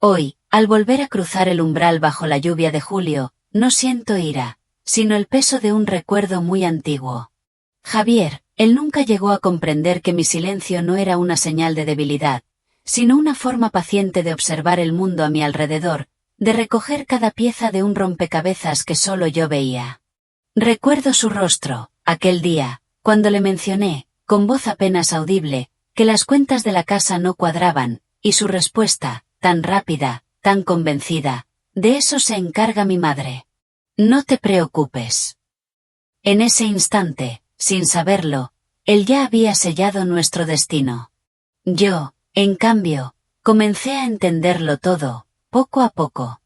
Hoy, al volver a cruzar el umbral bajo la lluvia de julio, no siento ira, sino el peso de un recuerdo muy antiguo. Javier, él nunca llegó a comprender que mi silencio no era una señal de debilidad, sino una forma paciente de observar el mundo a mi alrededor, de recoger cada pieza de un rompecabezas que solo yo veía. Recuerdo su rostro, aquel día, cuando le mencioné, con voz apenas audible, que las cuentas de la casa no cuadraban, y su respuesta, tan rápida, tan convencida: de eso se encarga mi madre. No te preocupes. En ese instante, sin saberlo, él ya había sellado nuestro destino. Yo, en cambio, comencé a entenderlo todo, poco a poco.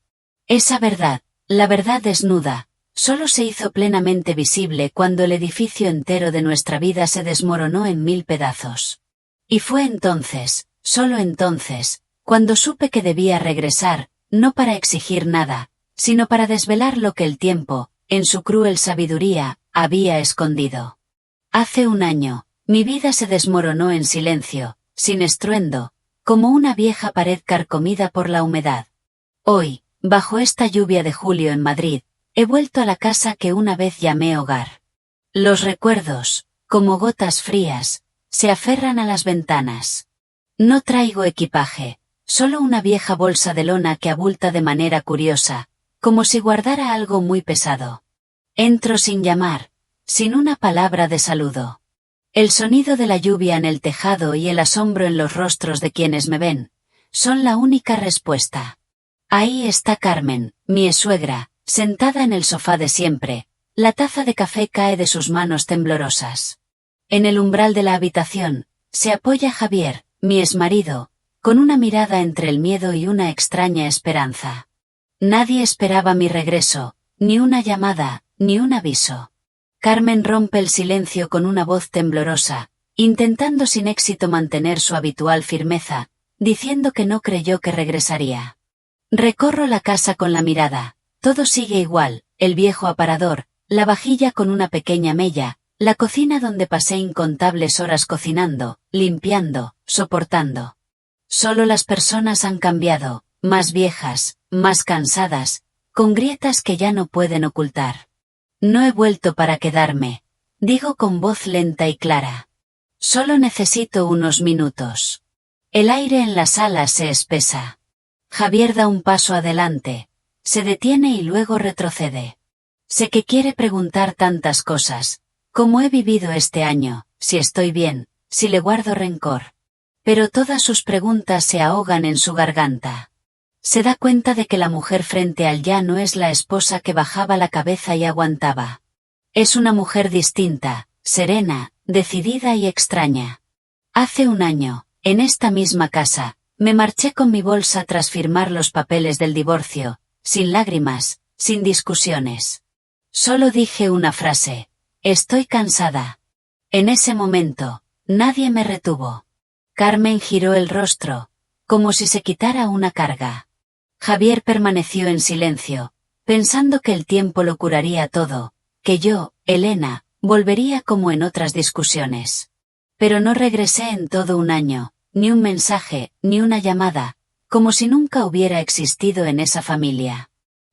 Esa verdad, la verdad desnuda, solo se hizo plenamente visible cuando el edificio entero de nuestra vida se desmoronó en 1000 pedazos. Y fue entonces, solo entonces, cuando supe que debía regresar, no para exigir nada, sino para desvelar lo que el tiempo, en su cruel sabiduría, había escondido. Hace un año, mi vida se desmoronó en silencio, sin estruendo, como una vieja pared carcomida por la humedad. Hoy, bajo esta lluvia de julio en Madrid, he vuelto a la casa que una vez llamé hogar. Los recuerdos, como gotas frías, se aferran a las ventanas. No traigo equipaje, solo una vieja bolsa de lona que abulta de manera curiosa, como si guardara algo muy pesado. Entro sin llamar, sin una palabra de saludo. El sonido de la lluvia en el tejado y el asombro en los rostros de quienes me ven, son la única respuesta. Ahí está Carmen, mi suegra, sentada en el sofá de siempre, la taza de café cae de sus manos temblorosas. En el umbral de la habitación, se apoya Javier, mi exmarido, con una mirada entre el miedo y una extraña esperanza. Nadie esperaba mi regreso, ni una llamada, ni un aviso. Carmen rompe el silencio con una voz temblorosa, intentando sin éxito mantener su habitual firmeza, diciendo que no creyó que regresaría. Recorro la casa con la mirada, todo sigue igual, el viejo aparador, la vajilla con una pequeña mella, la cocina donde pasé incontables horas cocinando, limpiando, soportando. Solo las personas han cambiado, más viejas, más cansadas, con grietas que ya no pueden ocultar. No he vuelto para quedarme, digo con voz lenta y clara. Solo necesito unos minutos. El aire en la sala se espesa. Javier da un paso adelante, se detiene y luego retrocede. Sé que quiere preguntar tantas cosas, cómo he vivido este año, si estoy bien, si le guardo rencor. Pero todas sus preguntas se ahogan en su garganta. Se da cuenta de que la mujer frente al ya no es la esposa que bajaba la cabeza y aguantaba. Es una mujer distinta, serena, decidida y extraña. Hace un año, en esta misma casa, me marché con mi bolsa tras firmar los papeles del divorcio, sin lágrimas, sin discusiones. Solo dije una frase: estoy cansada. En ese momento, nadie me retuvo. Carmen giró el rostro, como si se quitara una carga. Javier permaneció en silencio, pensando que el tiempo lo curaría todo, que yo, Elena, volvería como en otras discusiones. Pero no regresé en todo un año, ni un mensaje, ni una llamada, como si nunca hubiera existido en esa familia.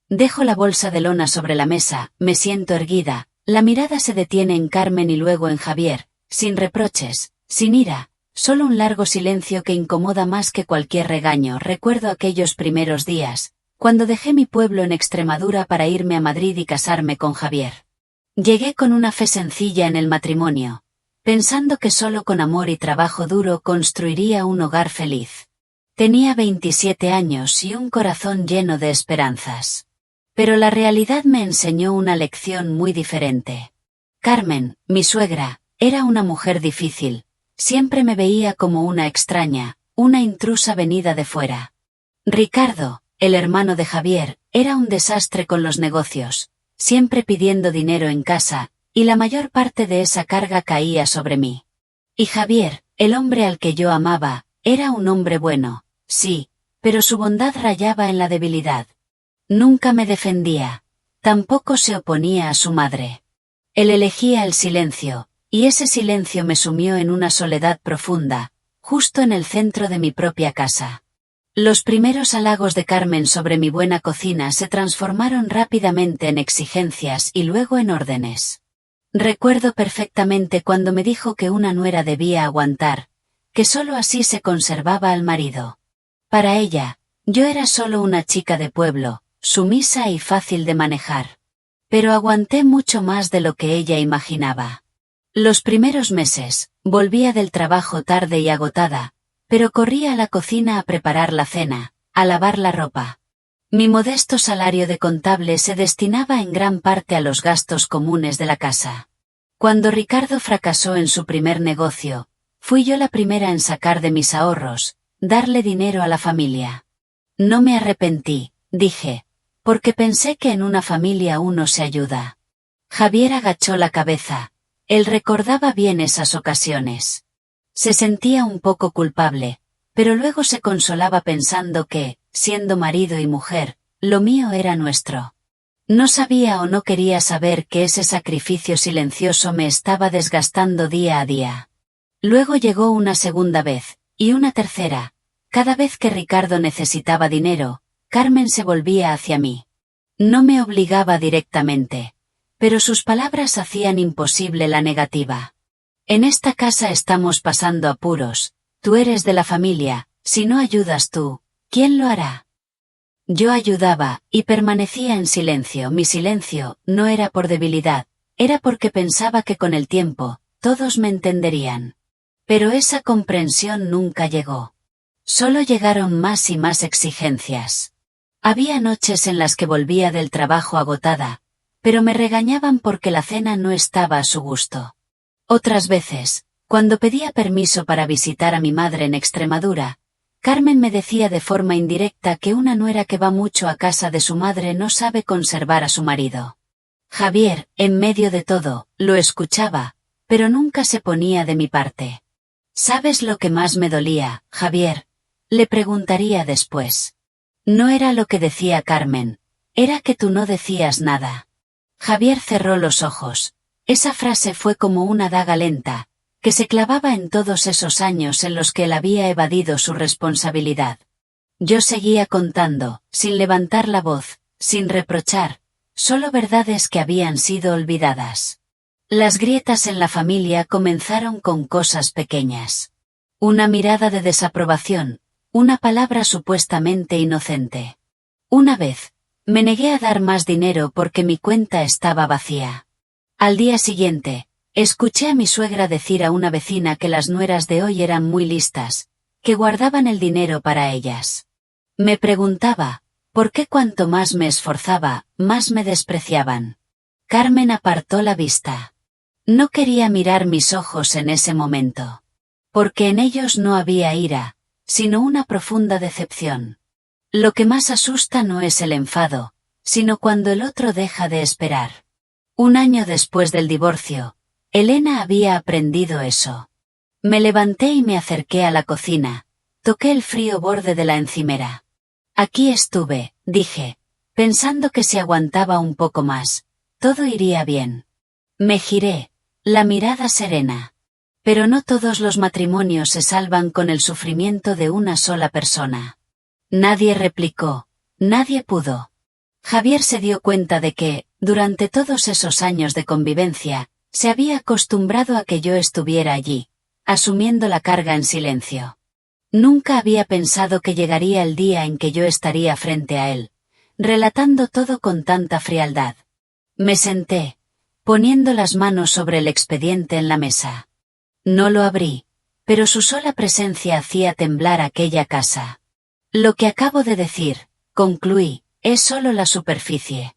Dejo la bolsa de lona sobre la mesa, me siento erguida, la mirada se detiene en Carmen y luego en Javier, sin reproches, sin ira, solo un largo silencio que incomoda más que cualquier regaño. Recuerdo aquellos primeros días, cuando dejé mi pueblo en Extremadura para irme a Madrid y casarme con Javier. Llegué con una fe sencilla en el matrimonio, pensando que solo con amor y trabajo duro construiría un hogar feliz. Tenía 27 años y un corazón lleno de esperanzas. Pero la realidad me enseñó una lección muy diferente. Carmen, mi suegra, era una mujer difícil. Siempre me veía como una extraña, una intrusa venida de fuera. Ricardo, el hermano de Javier, era un desastre con los negocios, siempre pidiendo dinero en casa, y la mayor parte de esa carga caía sobre mí. Y Javier, el hombre al que yo amaba, era un hombre bueno, sí, pero su bondad rayaba en la debilidad. Nunca me defendía, tampoco se oponía a su madre. Él elegía el silencio, y ese silencio me sumió en una soledad profunda, justo en el centro de mi propia casa. Los primeros halagos de Carmen sobre mi buena cocina se transformaron rápidamente en exigencias y luego en órdenes. Recuerdo perfectamente cuando me dijo que una nuera debía aguantar, que sólo así se conservaba al marido. Para ella, yo era solo una chica de pueblo, sumisa y fácil de manejar. Pero aguanté mucho más de lo que ella imaginaba. Los primeros meses, volvía del trabajo tarde y agotada, pero corría a la cocina a preparar la cena, a lavar la ropa. Mi modesto salario de contable se destinaba en gran parte a los gastos comunes de la casa. Cuando Ricardo fracasó en su primer negocio, fui yo la primera en sacar de mis ahorros, darle dinero a la familia. No me arrepentí, dije, porque pensé que en una familia uno se ayuda. Javier agachó la cabeza. Él recordaba bien esas ocasiones. Se sentía un poco culpable, pero luego se consolaba pensando que, siendo marido y mujer, lo mío era nuestro. No sabía o no quería saber que ese sacrificio silencioso me estaba desgastando día a día. Luego llegó una segunda vez, y una tercera. Cada vez que Ricardo necesitaba dinero, Carmen se volvía hacia mí. No me obligaba directamente, pero sus palabras hacían imposible la negativa. En esta casa estamos pasando apuros, tú eres de la familia, si no ayudas tú, ¿quién lo hará? Yo ayudaba, y permanecía en silencio. Mi silencio no era por debilidad, era porque pensaba que con el tiempo, todos me entenderían. Pero esa comprensión nunca llegó. Solo llegaron más y más exigencias. Había noches en las que volvía del trabajo agotada, pero me regañaban porque la cena no estaba a su gusto. Otras veces, cuando pedía permiso para visitar a mi madre en Extremadura, Carmen me decía de forma indirecta que una nuera que va mucho a casa de su madre no sabe conservar a su marido. Javier, en medio de todo, lo escuchaba, pero nunca se ponía de mi parte. ¿Sabes lo que más me dolía, Javier? Le preguntaría después. No era lo que decía Carmen, era que tú no decías nada. Javier cerró los ojos. Esa frase fue como una daga lenta, que se clavaba en todos esos años en los que él había evadido su responsabilidad. Yo seguía contando, sin levantar la voz, sin reprochar, solo verdades que habían sido olvidadas. Las grietas en la familia comenzaron con cosas pequeñas. Una mirada de desaprobación, una palabra supuestamente inocente. Una vez, me negué a dar más dinero porque mi cuenta estaba vacía. Al día siguiente, escuché a mi suegra decir a una vecina que las nueras de hoy eran muy listas, que guardaban el dinero para ellas. Me preguntaba, ¿por qué cuanto más me esforzaba, más me despreciaban? Carmen apartó la vista. No quería mirar mis ojos en ese momento. Porque en ellos no había ira, sino una profunda decepción. Lo que más asusta no es el enfado, sino cuando el otro deja de esperar. Un año después del divorcio, Elena había aprendido eso. Me levanté y me acerqué a la cocina, toqué el frío borde de la encimera. Aquí estuve, dije, pensando que si aguantaba un poco más, todo iría bien. Me giré, la mirada serena. Pero no todos los matrimonios se salvan con el sufrimiento de una sola persona. Nadie replicó, nadie pudo. Javier se dio cuenta de que, durante todos esos años de convivencia, se había acostumbrado a que yo estuviera allí, asumiendo la carga en silencio. Nunca había pensado que llegaría el día en que yo estaría frente a él, relatando todo con tanta frialdad. Me senté, poniendo las manos sobre el expediente en la mesa. No lo abrí, pero su sola presencia hacía temblar aquella casa. Lo que acabo de decir, concluí, es solo la superficie.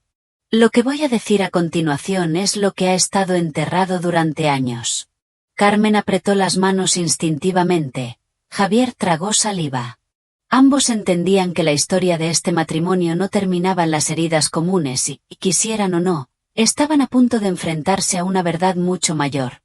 Lo que voy a decir a continuación es lo que ha estado enterrado durante años. Carmen apretó las manos instintivamente. Javier tragó saliva. Ambos entendían que la historia de este matrimonio no terminaba en las heridas comunes y, quisieran o no, estaban a punto de enfrentarse a una verdad mucho mayor.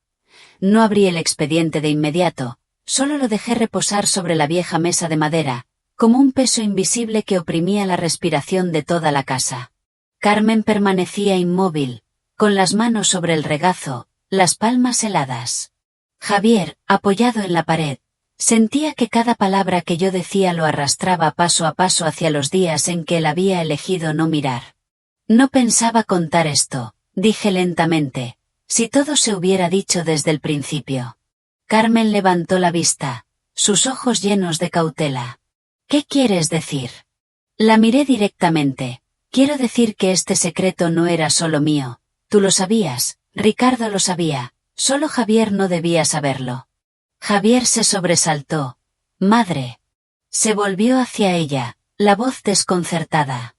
No abrí el expediente de inmediato, solo lo dejé reposar sobre la vieja mesa de madera, como un peso invisible que oprimía la respiración de toda la casa. Carmen permanecía inmóvil, con las manos sobre el regazo, las palmas heladas. Javier, apoyado en la pared, Sentía que cada palabra que yo decía lo arrastraba paso a paso hacia los días en que él había elegido no mirar. No pensaba contar esto, dije lentamente, si todo se hubiera dicho desde el principio. Carmen levantó la vista, sus ojos llenos de cautela. ¿Qué quieres decir? La miré directamente. Quiero decir que este secreto no era solo mío. Tú lo sabías, Ricardo lo sabía, solo Javier no debía saberlo. Javier se sobresaltó. Madre. Se volvió hacia ella, la voz desconcertada.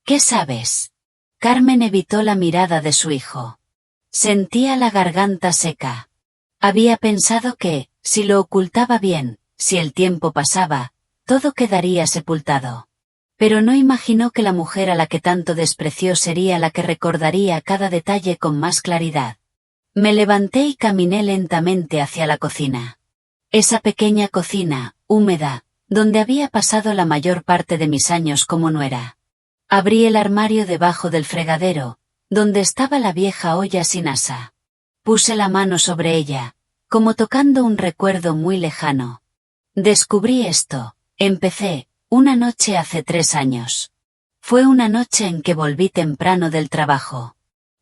¿Qué sabes? Carmen evitó la mirada de su hijo. Sentía la garganta seca. Había pensado que, si lo ocultaba bien, si el tiempo pasaba, todo quedaría sepultado. Pero no imaginó que la mujer a la que tanto despreció sería la que recordaría cada detalle con más claridad. Me levanté y caminé lentamente hacia la cocina. Esa pequeña cocina, húmeda, donde había pasado la mayor parte de mis años como nuera. Abrí el armario debajo del fregadero, donde estaba la vieja olla sin asa. Puse la mano sobre ella, como tocando un recuerdo muy lejano. Descubrí esto, empecé, una noche hace 3 años. Fue una noche en que volví temprano del trabajo.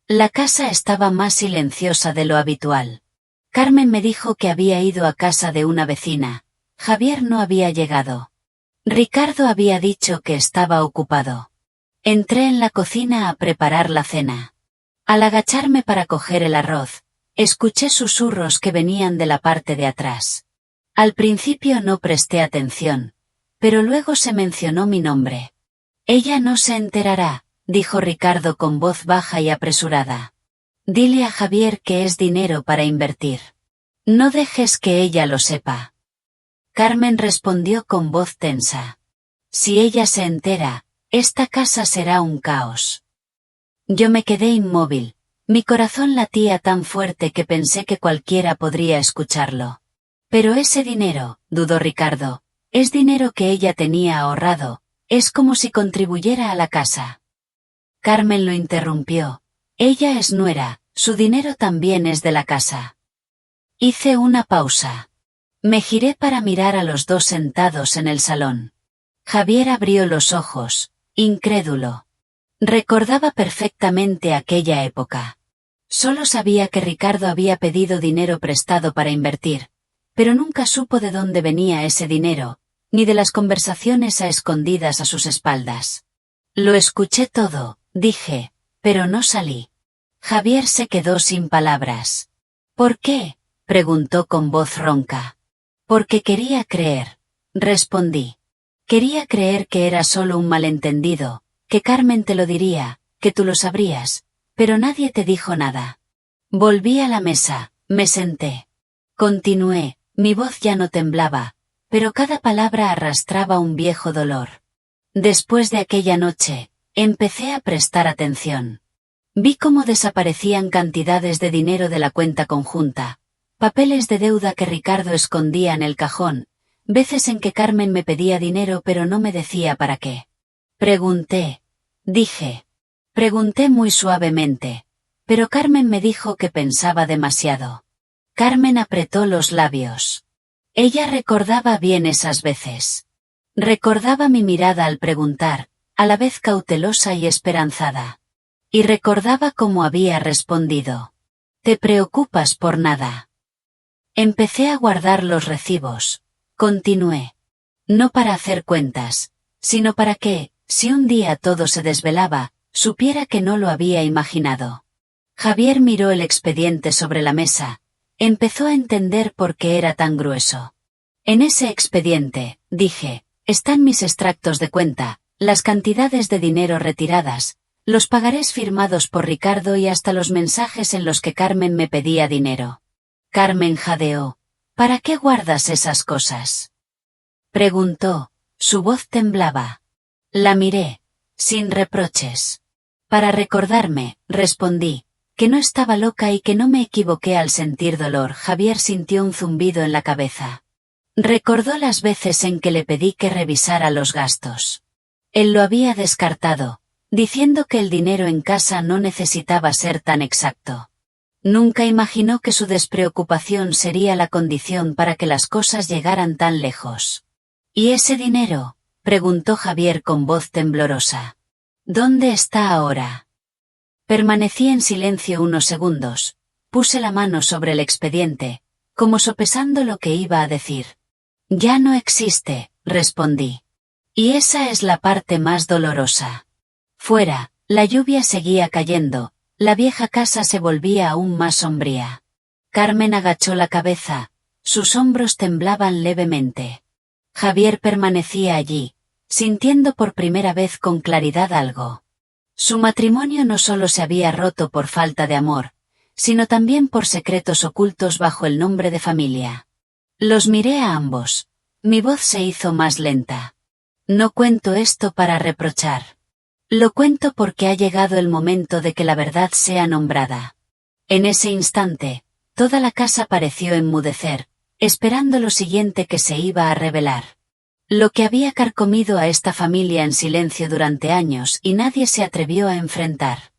La casa estaba más silenciosa de lo habitual. Carmen me dijo que había ido a casa de una vecina. Javier no había llegado. Ricardo había dicho que estaba ocupado. Entré en la cocina a preparar la cena. Al agacharme para coger el arroz, escuché susurros que venían de la parte de atrás. Al principio no presté atención, pero luego se mencionó mi nombre. Ella no se enterará, dijo Ricardo con voz baja y apresurada. Dile a Javier que es dinero para invertir. No dejes que ella lo sepa. Carmen respondió con voz tensa. Si ella se entera, esta casa será un caos. Yo me quedé inmóvil, mi corazón latía tan fuerte que pensé que cualquiera podría escucharlo. Pero ese dinero, dudó Ricardo, es dinero que ella tenía ahorrado, es como si contribuyera a la casa. Carmen lo interrumpió. Ella es nuera, su dinero también es de la casa. Hice una pausa. Me giré para mirar a los dos sentados en el salón. Javier abrió los ojos, incrédulo. Recordaba perfectamente aquella época. Solo sabía que Ricardo había pedido dinero prestado para invertir, pero nunca supo de dónde venía ese dinero, ni de las conversaciones a escondidas a sus espaldas. Lo escuché todo, dije, pero no salí. Javier se quedó sin palabras. ¿Por qué?, preguntó con voz ronca. Porque quería creer, respondí. Quería creer que era solo un malentendido, que Carmen te lo diría, que tú lo sabrías, pero nadie te dijo nada. Volví a la mesa, me senté. Continué, mi voz ya no temblaba, pero cada palabra arrastraba un viejo dolor. Después de aquella noche, empecé a prestar atención. Vi cómo desaparecían cantidades de dinero de la cuenta conjunta, papeles de deuda que Ricardo escondía en el cajón, veces en que Carmen me pedía dinero pero no me decía para qué. Dije. Pregunté muy suavemente, pero Carmen me dijo que pensaba demasiado. Carmen apretó los labios. Ella recordaba bien esas veces. Recordaba mi mirada al preguntar, a la vez cautelosa y esperanzada. Y recordaba cómo había respondido. ¿Te preocupas por nada? Empecé a guardar los recibos. Continué. No para hacer cuentas, sino para que, si un día todo se desvelaba, supiera que no lo había imaginado. Javier miró el expediente sobre la mesa. Empezó a entender por qué era tan grueso. En ese expediente, dije, están mis extractos de cuenta, las cantidades de dinero retiradas, los pagarés firmados por Ricardo y hasta los mensajes en los que Carmen me pedía dinero. Carmen jadeó. ¿Para qué guardas esas cosas?, preguntó, su voz temblaba. La miré, sin reproches. Para recordarme, respondí, que no estaba loca y que no me equivoqué al sentir dolor. Javier sintió un zumbido en la cabeza. Recordó las veces en que le pedí que revisara los gastos. Él lo había descartado, diciendo que el dinero en casa no necesitaba ser tan exacto. Nunca imaginó que su despreocupación sería la condición para que las cosas llegaran tan lejos. ¿Y ese dinero?, preguntó Javier con voz temblorosa. ¿Dónde está ahora? Permanecí en silencio unos segundos. Puse la mano sobre el expediente, como sopesando lo que iba a decir. Ya no existe, respondí. Y esa es la parte más dolorosa. Fuera, la lluvia seguía cayendo, la vieja casa se volvía aún más sombría. Carmen agachó la cabeza, sus hombros temblaban levemente. Javier permanecía allí, sintiendo por primera vez con claridad algo. Su matrimonio no solo se había roto por falta de amor, sino también por secretos ocultos bajo el nombre de familia. Los miré a ambos. Mi voz se hizo más lenta. No cuento esto para reprochar. Lo cuento porque ha llegado el momento de que la verdad sea nombrada. En ese instante, toda la casa pareció enmudecer, esperando lo siguiente que se iba a revelar. Lo que había carcomido a esta familia en silencio durante años y nadie se atrevió a enfrentar.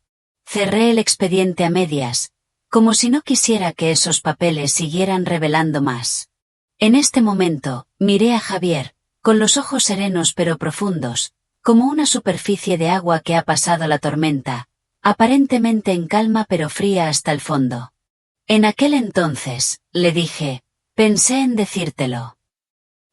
Cerré el expediente a medias, como si no quisiera que esos papeles siguieran revelando más. En este momento, miré a Javier, con los ojos serenos pero profundos, como una superficie de agua que ha pasado la tormenta, aparentemente en calma pero fría hasta el fondo. En aquel entonces, le dije, pensé en decírtelo.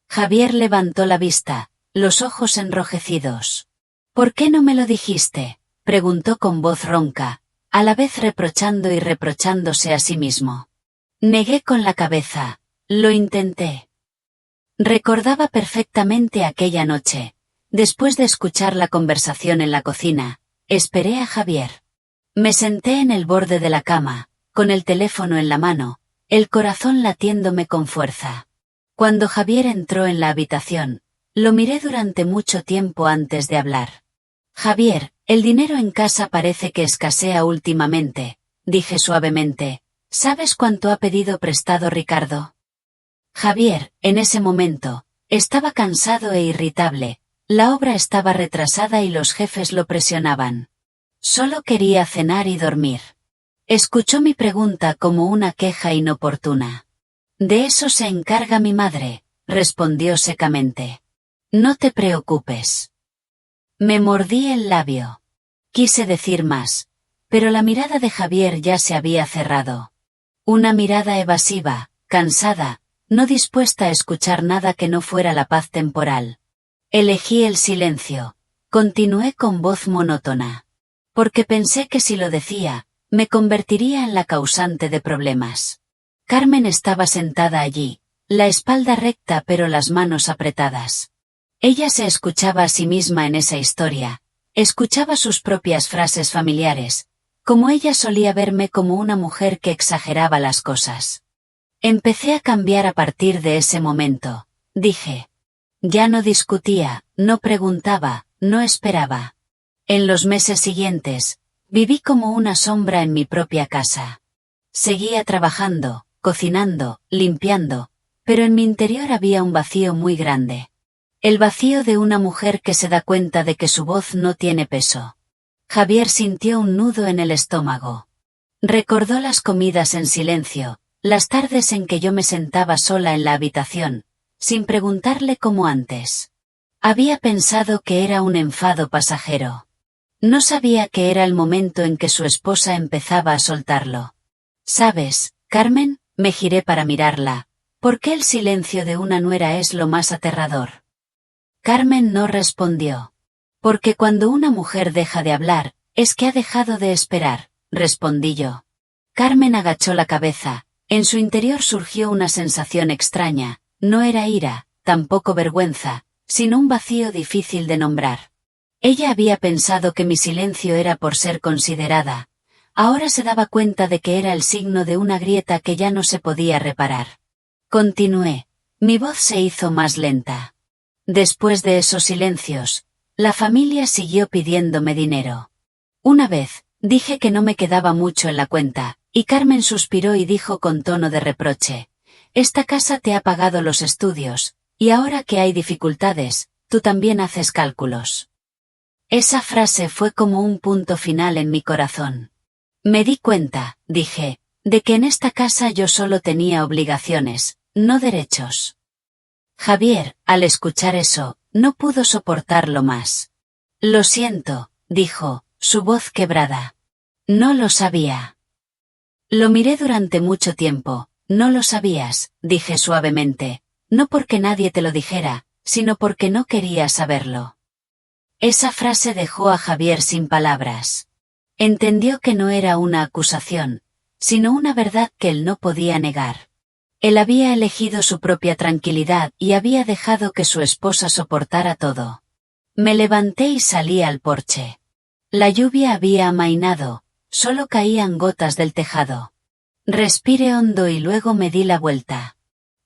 Javier levantó la vista, los ojos enrojecidos. ¿Por qué no me lo dijiste?, preguntó con voz ronca, a la vez reprochando y reprochándose a sí mismo. Negué con la cabeza, lo intenté. Recordaba perfectamente aquella noche. Después de escuchar la conversación en la cocina, esperé a Javier. Me senté en el borde de la cama, con el teléfono en la mano, el corazón latiéndome con fuerza. Cuando Javier entró en la habitación, lo miré durante mucho tiempo antes de hablar. Javier, el dinero en casa parece que escasea últimamente, dije suavemente. ¿Sabes cuánto ha pedido prestado Ricardo? Javier, en ese momento, estaba cansado e irritable. La obra estaba retrasada y los jefes lo presionaban. Solo quería cenar y dormir. Escuchó mi pregunta como una queja inoportuna. De eso se encarga mi madre, respondió secamente. No te preocupes. Me mordí el labio. Quise decir más, pero la mirada de Javier ya se había cerrado. Una mirada evasiva, cansada, no dispuesta a escuchar nada que no fuera la paz temporal. Elegí el silencio. Continué con voz monótona. Porque pensé que si lo decía, me convertiría en la causante de problemas. Carmen estaba sentada allí, la espalda recta pero las manos apretadas. Ella se escuchaba a sí misma en esa historia, escuchaba sus propias frases familiares, como ella solía verme como una mujer que exageraba las cosas. Empecé a cambiar a partir de ese momento, dije. Ya no discutía, no preguntaba, no esperaba. En los meses siguientes, viví como una sombra en mi propia casa. Seguía trabajando, cocinando, limpiando, pero en mi interior había un vacío muy grande. El vacío de una mujer que se da cuenta de que su voz no tiene peso. Javier sintió un nudo en el estómago. Recordó las comidas en silencio, las tardes en que yo me sentaba sola en la habitación, sin preguntarle como antes. Había pensado que era un enfado pasajero. No sabía que era el momento en que su esposa empezaba a soltarlo. ¿Sabes, Carmen? Me giré para mirarla. ¿Por qué el silencio de una nuera es lo más aterrador? Carmen no respondió. Porque cuando una mujer deja de hablar, es que ha dejado de esperar, respondí yo. Carmen agachó la cabeza, en su interior surgió una sensación extraña, no era ira, tampoco vergüenza, sino un vacío difícil de nombrar. Ella había pensado que mi silencio era por ser considerada. Ahora se daba cuenta de que era el signo de una grieta que ya no se podía reparar. Continué. Mi voz se hizo más lenta. Después de esos silencios, la familia siguió pidiéndome dinero. Una vez, dije que no me quedaba mucho en la cuenta, y Carmen suspiró y dijo con tono de reproche. Esta casa te ha pagado los estudios, y ahora que hay dificultades, tú también haces cálculos. Esa frase fue como un punto final en mi corazón. Me di cuenta, dije, de que en esta casa yo solo tenía obligaciones, no derechos. Javier, al escuchar eso, no pudo soportarlo más. Lo siento, dijo, su voz quebrada. No lo sabía. Lo miré durante mucho tiempo. No lo sabías, dije suavemente, no porque nadie te lo dijera, sino porque no quería saberlo. Esa frase dejó a Javier sin palabras. Entendió que no era una acusación, sino una verdad que él no podía negar. Él había elegido su propia tranquilidad y había dejado que su esposa soportara todo. Me levanté y salí al porche. La lluvia había amainado, solo caían gotas del tejado. Respiré hondo y luego me di la vuelta.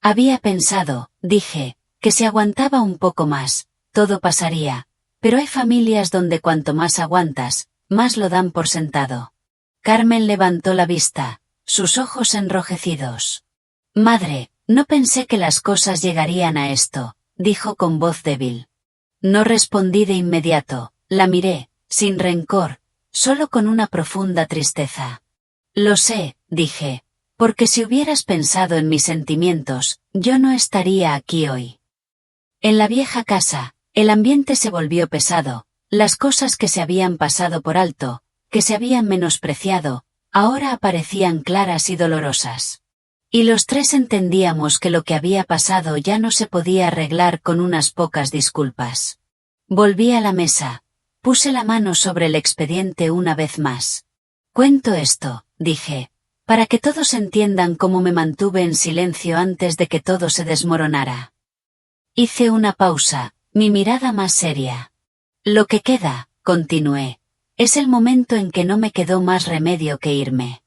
Había pensado, dije, que si aguantaba un poco más, todo pasaría, pero hay familias donde cuanto más aguantas, más lo dan por sentado. Carmen levantó la vista, sus ojos enrojecidos. Madre, no pensé que las cosas llegarían a esto, dijo con voz débil. No respondí de inmediato, la miré, sin rencor, solo con una profunda tristeza. Lo sé, dije, porque si hubieras pensado en mis sentimientos, yo no estaría aquí hoy. En la vieja casa, el ambiente se volvió pesado, las cosas que se habían pasado por alto, que se habían menospreciado, ahora aparecían claras y dolorosas. Y los tres entendíamos que lo que había pasado ya no se podía arreglar con unas pocas disculpas. Volví a la mesa, puse la mano sobre el expediente una vez más. Cuento esto, dije, para que todos entiendan cómo me mantuve en silencio antes de que todo se desmoronara. Hice una pausa, mi mirada más seria. Lo que queda, continué, es el momento en que no me quedó más remedio que irme.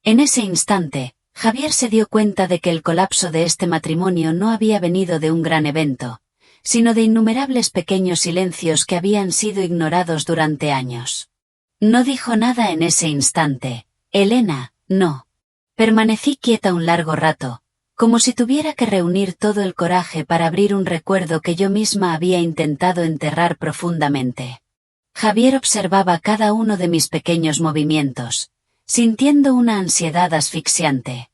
En ese instante, Javier se dio cuenta de que el colapso de este matrimonio no había venido de un gran evento, sino de innumerables pequeños silencios que habían sido ignorados durante años. No dijo nada en ese instante, Elena, no. Permanecí quieta un largo rato, como si tuviera que reunir todo el coraje para abrir un recuerdo que yo misma había intentado enterrar profundamente. Javier observaba cada uno de mis pequeños movimientos, sintiendo una ansiedad asfixiante.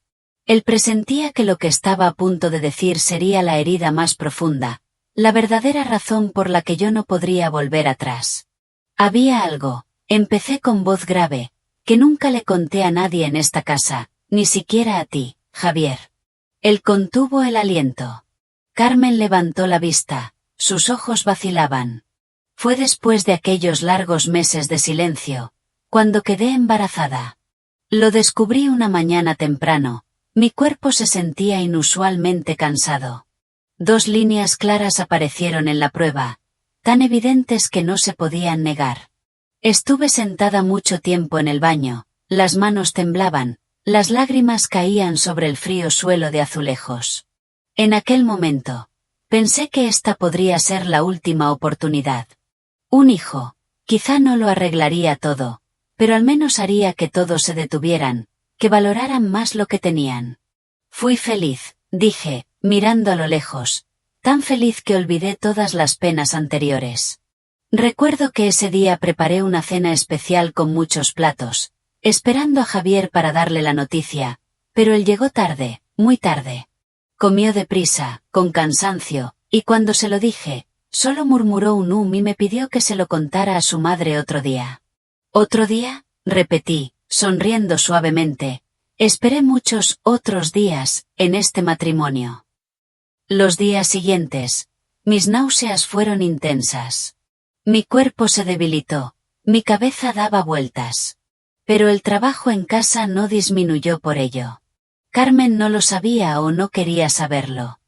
Él presentía que lo que estaba a punto de decir sería la herida más profunda, la verdadera razón por la que yo no podría volver atrás. Había algo, empecé con voz grave, que nunca le conté a nadie en esta casa, ni siquiera a ti, Javier. Él contuvo el aliento. Carmen levantó la vista, sus ojos vacilaban. Fue después de aquellos largos meses de silencio, cuando quedé embarazada. Lo descubrí una mañana temprano, mi cuerpo se sentía inusualmente cansado. 2 líneas claras aparecieron en la prueba, tan evidentes que no se podían negar. Estuve sentada mucho tiempo en el baño, las manos temblaban, las lágrimas caían sobre el frío suelo de azulejos. En aquel momento, pensé que esta podría ser la última oportunidad. Un hijo, quizá no lo arreglaría todo, pero al menos haría que todos se detuvieran, que valoraran más lo que tenían. Fui feliz, dije, mirando a lo lejos, tan feliz que olvidé todas las penas anteriores. Recuerdo que ese día preparé una cena especial con muchos platos, esperando a Javier para darle la noticia, pero él llegó tarde, muy tarde. Comió deprisa, con cansancio, y cuando se lo dije, solo murmuró un y me pidió que se lo contara a su madre otro día. ¿Otro día?, repetí, sonriendo suavemente. Esperé muchos otros días en este matrimonio. Los días siguientes, mis náuseas fueron intensas. Mi cuerpo se debilitó, mi cabeza daba vueltas. Pero el trabajo en casa no disminuyó por ello. Carmen no lo sabía o no quería saberlo.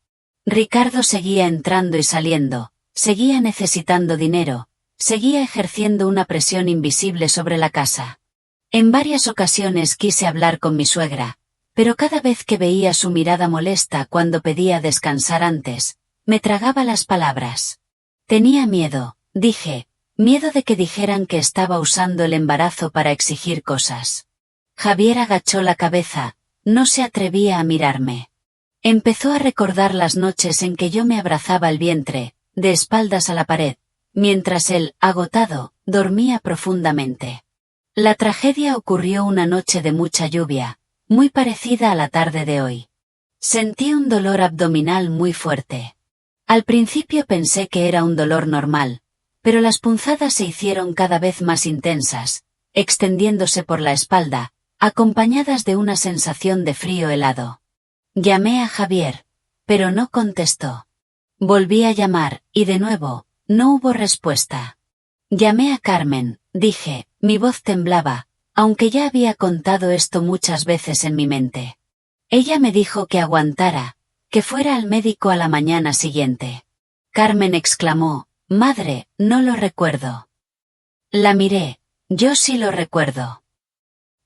Ricardo seguía entrando y saliendo, seguía necesitando dinero, seguía ejerciendo una presión invisible sobre la casa. En varias ocasiones quise hablar con mi suegra, pero cada vez que veía su mirada molesta cuando pedía descansar antes, me tragaba las palabras. Tenía miedo, dije, miedo de que dijeran que estaba usando el embarazo para exigir cosas. Javier agachó la cabeza, no se atrevía a mirarme. Empezó a recordar las noches en que yo me abrazaba el vientre, de espaldas a la pared, mientras él, agotado, dormía profundamente. La tragedia ocurrió una noche de mucha lluvia, muy parecida a la tarde de hoy. Sentí un dolor abdominal muy fuerte. Al principio pensé que era un dolor normal, pero las punzadas se hicieron cada vez más intensas, extendiéndose por la espalda, acompañadas de una sensación de frío helado. Llamé a Javier, pero no contestó. Volví a llamar, y de nuevo, no hubo respuesta. Llamé a Carmen, dije, mi voz temblaba, aunque ya había contado esto muchas veces en mi mente. Ella me dijo que aguantara, que fuera al médico a la mañana siguiente. Carmen exclamó, madre, no lo recuerdo. La miré, yo sí lo recuerdo.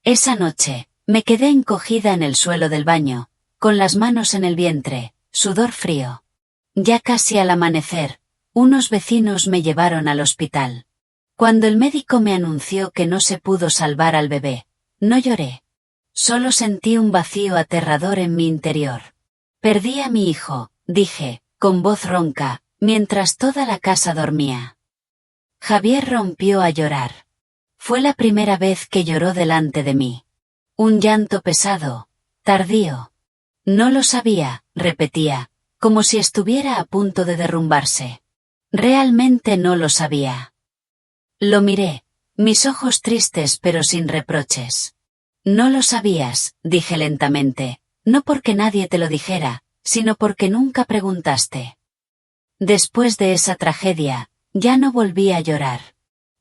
Esa noche, me quedé encogida en el suelo del baño, con las manos en el vientre, sudor frío. Ya casi al amanecer, unos vecinos me llevaron al hospital. Cuando el médico me anunció que no se pudo salvar al bebé, no lloré. Solo sentí un vacío aterrador en mi interior. Perdí a mi hijo, dije, con voz ronca, mientras toda la casa dormía. Javier rompió a llorar. Fue la primera vez que lloró delante de mí. Un llanto pesado, tardío. No lo sabía, repetía, como si estuviera a punto de derrumbarse. Realmente no lo sabía. Lo miré, mis ojos tristes pero sin reproches. No lo sabías, dije lentamente, no porque nadie te lo dijera, sino porque nunca preguntaste. Después de esa tragedia, ya no volví a llorar.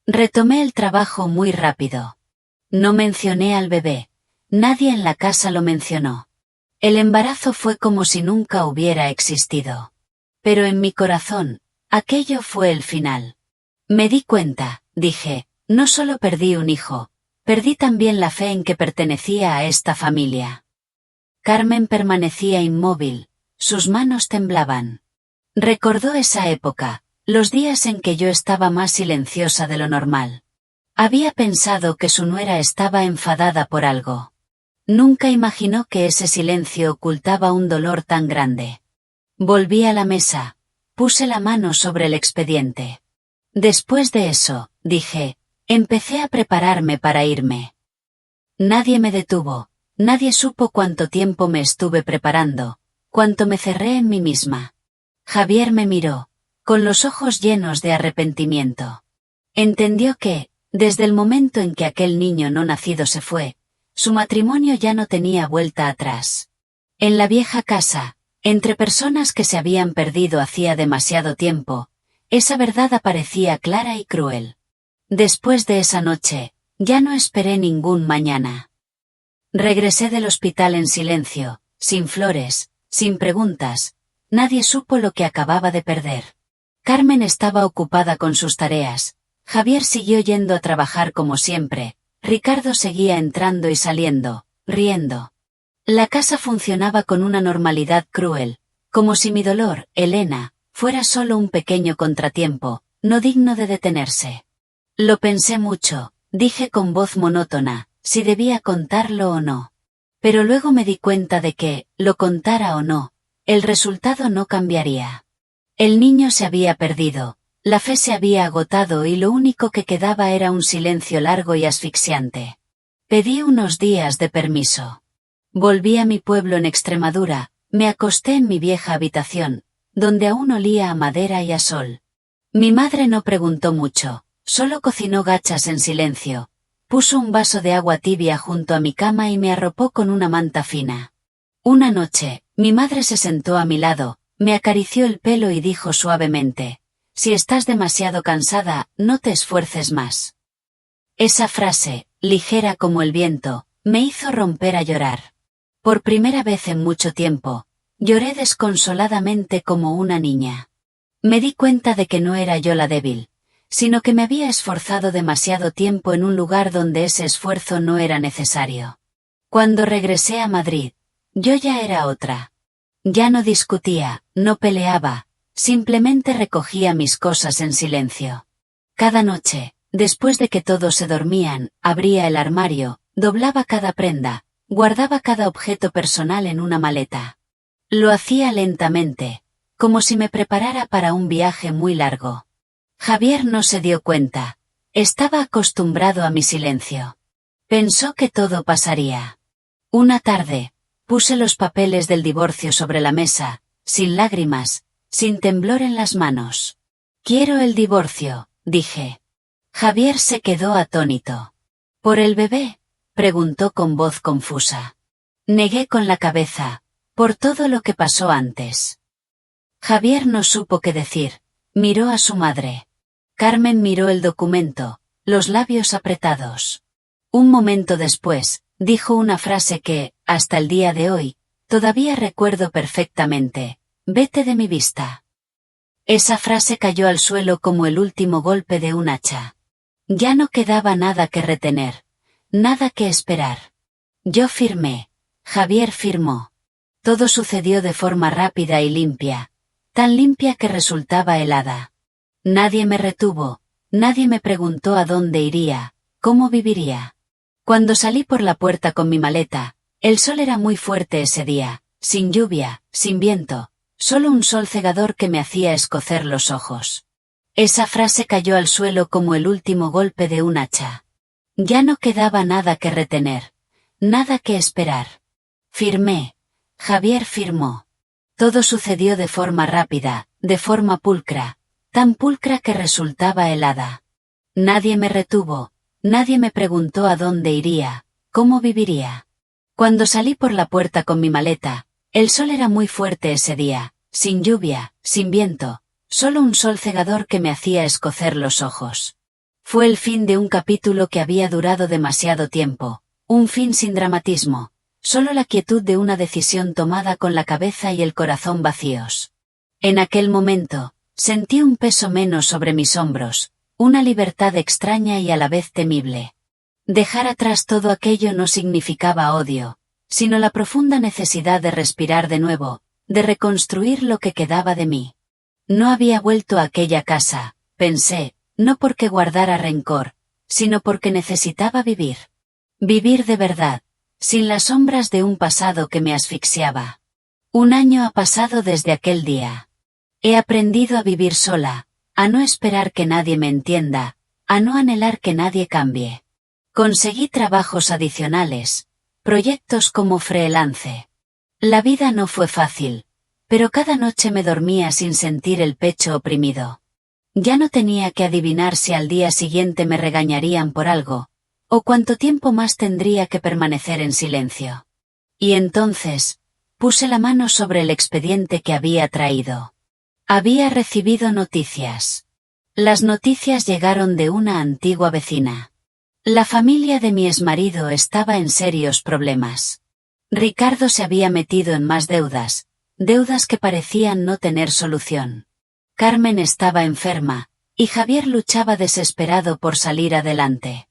Retomé el trabajo muy rápido. No mencioné al bebé, nadie en la casa lo mencionó. El embarazo fue como si nunca hubiera existido. Pero en mi corazón, aquello fue el final. Me di cuenta, dije, no solo perdí un hijo, perdí también la fe en que pertenecía a esta familia. Carmen permanecía inmóvil, sus manos temblaban. Recordó esa época, los días en que yo estaba más silenciosa de lo normal. Había pensado que su nuera estaba enfadada por algo. Nunca imaginó que ese silencio ocultaba un dolor tan grande. Volví a la mesa, puse la mano sobre el expediente. Después de eso, dije, empecé a prepararme para irme. Nadie me detuvo, nadie supo cuánto tiempo me estuve preparando, cuánto me cerré en mí misma. Javier me miró, con los ojos llenos de arrepentimiento. Entendió que, desde el momento en que aquel niño no nacido se fue, su matrimonio ya no tenía vuelta atrás. En la vieja casa, entre personas que se habían perdido hacía demasiado tiempo, esa verdad aparecía clara y cruel. Después de esa noche, ya no esperé ningún mañana. Regresé del hospital en silencio, sin flores, sin preguntas, nadie supo lo que acababa de perder. Carmen estaba ocupada con sus tareas, Javier siguió yendo a trabajar como siempre, Ricardo seguía entrando y saliendo, riendo. La casa funcionaba con una normalidad cruel, como si mi dolor, Elena, fuera solo un pequeño contratiempo, no digno de detenerse. Lo pensé mucho, dije con voz monótona, si debía contarlo o no. Pero luego me di cuenta de que, lo contara o no, el resultado no cambiaría. El niño se había perdido, la fe se había agotado y lo único que quedaba era un silencio largo y asfixiante. Pedí unos días de permiso. Volví a mi pueblo en Extremadura, me acosté en mi vieja habitación, donde aún olía a madera y a sol. Mi madre no preguntó mucho, solo cocinó gachas en silencio, puso un vaso de agua tibia junto a mi cama y me arropó con una manta fina. Una noche, mi madre se sentó a mi lado, me acarició el pelo y dijo suavemente, si estás demasiado cansada, no te esfuerces más. Esa frase, ligera como el viento, me hizo romper a llorar. Por primera vez en mucho tiempo, lloré desconsoladamente como una niña. Me di cuenta de que no era yo la débil, sino que me había esforzado demasiado tiempo en un lugar donde ese esfuerzo no era necesario. Cuando regresé a Madrid, yo ya era otra. Ya no discutía, no peleaba, simplemente recogía mis cosas en silencio. Cada noche, después de que todos se dormían, abría el armario, doblaba cada prenda, guardaba cada objeto personal en una maleta. Lo hacía lentamente, como si me preparara para un viaje muy largo. Javier no se dio cuenta, estaba acostumbrado a mi silencio. Pensó que todo pasaría. Una tarde, puse los papeles del divorcio sobre la mesa, sin lágrimas, sin temblor en las manos. Quiero el divorcio, dije. Javier se quedó atónito. ¿Por el bebé?, preguntó con voz confusa. Negué con la cabeza, por todo lo que pasó antes. Javier no supo qué decir, miró a su madre. Carmen miró el documento, los labios apretados. Un momento después, dijo una frase que, hasta el día de hoy, todavía recuerdo perfectamente: vete de mi vista. Esa frase cayó al suelo como el último golpe de un hacha. Ya no quedaba nada que retener, nada que esperar. Yo firmé. Javier firmó. Todo sucedió de forma rápida y limpia, tan limpia que resultaba helada. Nadie me retuvo, nadie me preguntó a dónde iría, cómo viviría. Cuando salí por la puerta con mi maleta, el sol era muy fuerte ese día, sin lluvia, sin viento, solo un sol cegador que me hacía escocer los ojos. Esa frase cayó al suelo como el último golpe de un hacha. Ya no quedaba nada que retener, nada que esperar. Firmé. Javier firmó. Todo sucedió de forma rápida, de forma pulcra, tan pulcra que resultaba helada. Nadie me retuvo, nadie me preguntó a dónde iría, cómo viviría. Cuando salí por la puerta con mi maleta, el sol era muy fuerte ese día, sin lluvia, sin viento, solo un sol cegador que me hacía escocer los ojos. Fue el fin de un capítulo que había durado demasiado tiempo, un fin sin dramatismo, solo la quietud de una decisión tomada con la cabeza y el corazón vacíos. En aquel momento, sentí un peso menos sobre mis hombros, una libertad extraña y a la vez temible. Dejar atrás todo aquello no significaba odio, sino la profunda necesidad de respirar de nuevo, de reconstruir lo que quedaba de mí. No había vuelto a aquella casa, pensé, no porque guardara rencor, sino porque necesitaba vivir. Vivir de verdad, sin las sombras de un pasado que me asfixiaba. Un año ha pasado desde aquel día. He aprendido a vivir sola, a no esperar que nadie me entienda, a no anhelar que nadie cambie. Conseguí trabajos adicionales, proyectos como freelance. La vida no fue fácil, pero cada noche me dormía sin sentir el pecho oprimido. Ya no tenía que adivinar si al día siguiente me regañarían por algo, o cuánto tiempo más tendría que permanecer en silencio. Y entonces, puse la mano sobre el expediente que había traído. Había recibido noticias. Las noticias llegaron de una antigua vecina. La familia de mi exmarido estaba en serios problemas. Ricardo se había metido en más deudas, deudas que parecían no tener solución. Carmen estaba enferma, y Javier luchaba desesperado por salir adelante.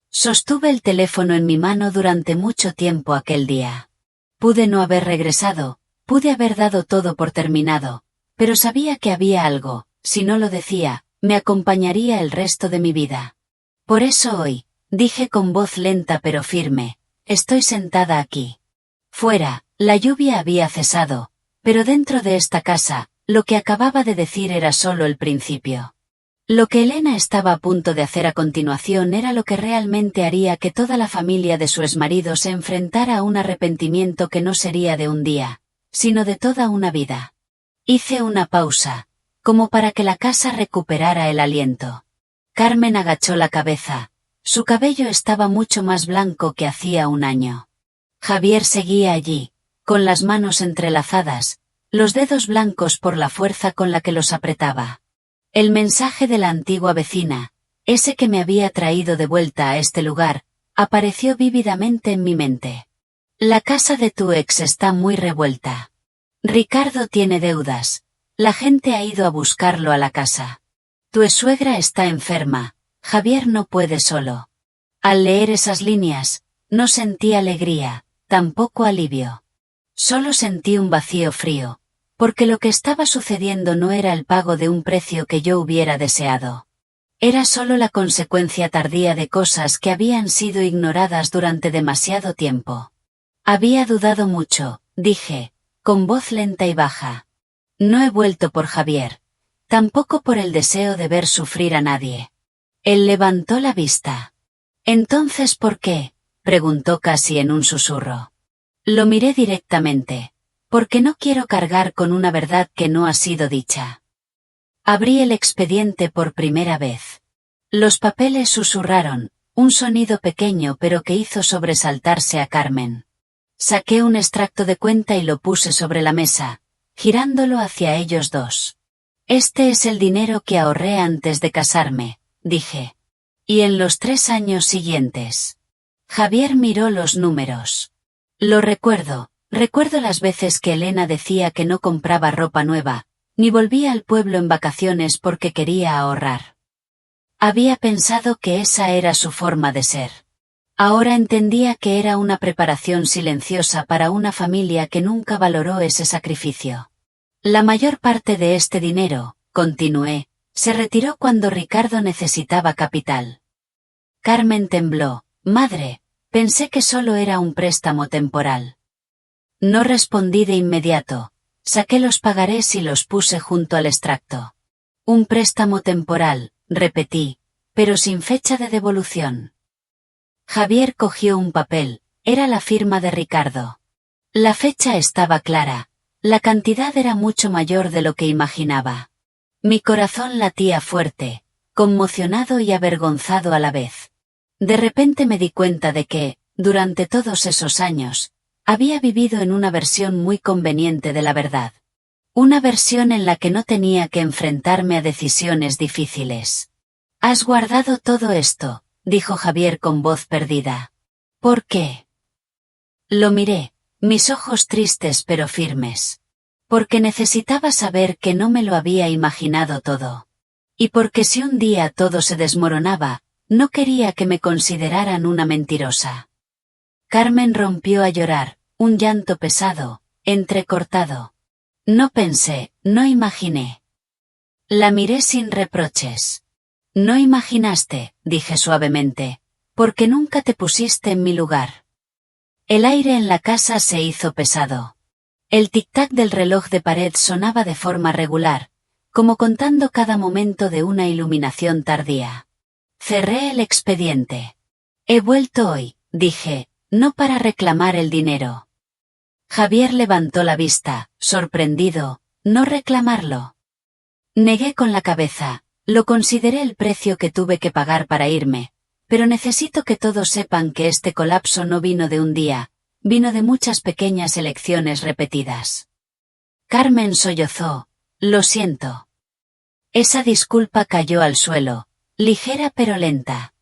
Sostuve el teléfono en mi mano durante mucho tiempo aquel día. Pude no haber regresado, pude haber dado todo por terminado, pero sabía que había algo, si no lo decía, me acompañaría el resto de mi vida. Por eso hoy, dije con voz lenta pero firme, estoy sentada aquí. Fuera, la lluvia había cesado, pero dentro de esta casa, lo que acababa de decir era solo el principio. Lo que Elena estaba a punto de hacer a continuación era lo que realmente haría que toda la familia de su exmarido se enfrentara a un arrepentimiento que no sería de un día, sino de toda una vida. Hice una pausa, como para que la casa recuperara el aliento. Carmen agachó la cabeza, su cabello estaba mucho más blanco que hacía un año. Javier seguía allí, con las manos entrelazadas, los dedos blancos por la fuerza con la que los apretaba. El mensaje de la antigua vecina, ese que me había traído de vuelta a este lugar, apareció vívidamente en mi mente. La casa de tu ex está muy revuelta. Ricardo tiene deudas, la gente ha ido a buscarlo a la casa. Tu suegra está enferma, Javier no puede solo. Al leer esas líneas, no sentí alegría, tampoco alivio. Solo sentí un vacío frío, porque lo que estaba sucediendo no era el pago de un precio que yo hubiera deseado. Era solo la consecuencia tardía de cosas que habían sido ignoradas durante demasiado tiempo. Había dudado mucho, dije, con voz lenta y baja. No he vuelto por Javier, tampoco por el deseo de ver sufrir a nadie. Él levantó la vista. Entonces, ¿por qué?, preguntó casi en un susurro. Lo miré directamente, porque no quiero cargar con una verdad que no ha sido dicha. Abrí el expediente por primera vez. Los papeles susurraron, un sonido pequeño pero que hizo sobresaltarse a Carmen. Saqué un extracto de cuenta y lo puse sobre la mesa, girándolo hacia ellos dos. Este es el dinero que ahorré antes de casarme, dije. Y en los 3 años siguientes. Javier miró los números. Lo recuerdo las veces que Elena decía que no compraba ropa nueva, ni volvía al pueblo en vacaciones porque quería ahorrar. Había pensado que esa era su forma de ser. Ahora entendía que era una preparación silenciosa para una familia que nunca valoró ese sacrificio. La mayor parte de este dinero, continué, se retiró cuando Ricardo necesitaba capital. Carmen tembló. Madre, pensé que solo era un préstamo temporal. No respondí de inmediato. Saqué los pagarés y los puse junto al extracto. Un préstamo temporal, repetí, pero sin fecha de devolución. Javier cogió un papel, era la firma de Ricardo. La fecha estaba clara, la cantidad era mucho mayor de lo que imaginaba. Mi corazón latía fuerte, conmocionado y avergonzado a la vez. De repente me di cuenta de que, durante todos esos años, había vivido en una versión muy conveniente de la verdad. Una versión en la que no tenía que enfrentarme a decisiones difíciles. «Has guardado todo esto», dijo Javier con voz perdida. «¿Por qué?» Lo miré, mis ojos tristes pero firmes. Porque necesitaba saber que no me lo había imaginado todo. Y porque si un día todo se desmoronaba, no quería que me consideraran una mentirosa. Carmen rompió a llorar, un llanto pesado, entrecortado. No pensé, no imaginé. La miré sin reproches. No imaginaste, dije suavemente, porque nunca te pusiste en mi lugar. El aire en la casa se hizo pesado. El tic-tac del reloj de pared sonaba de forma regular, como contando cada momento de una iluminación tardía. Cerré el expediente. He vuelto hoy, dije, no para reclamar el dinero. Javier levantó la vista, sorprendido, no reclamarlo. Negué con la cabeza, lo consideré el precio que tuve que pagar para irme, pero necesito que todos sepan que este colapso no vino de un día, vino de muchas pequeñas elecciones repetidas. Carmen sollozó, lo siento. Esa disculpa cayó al suelo, ligera pero lenta.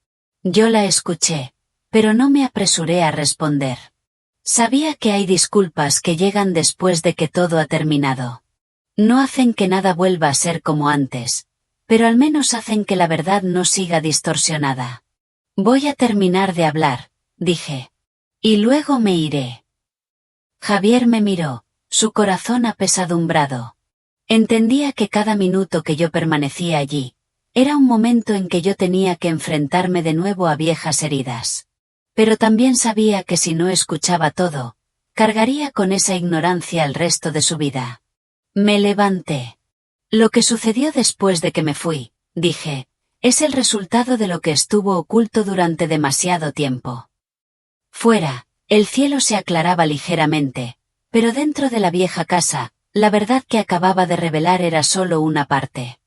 Yo la escuché, pero no me apresuré a responder. Sabía que hay disculpas que llegan después de que todo ha terminado. No hacen que nada vuelva a ser como antes, pero al menos hacen que la verdad no siga distorsionada. Voy a terminar de hablar, dije. Y luego me iré. Javier me miró, su corazón apesadumbrado. Entendía que cada minuto que yo permanecía allí, era un momento en que yo tenía que enfrentarme de nuevo a viejas heridas. Pero también sabía que si no escuchaba todo, cargaría con esa ignorancia el resto de su vida. Me levanté. Lo que sucedió después de que me fui, dije, es el resultado de lo que estuvo oculto durante demasiado tiempo. Fuera, el cielo se aclaraba ligeramente, pero dentro de la vieja casa, la verdad que acababa de revelar era solo una parte.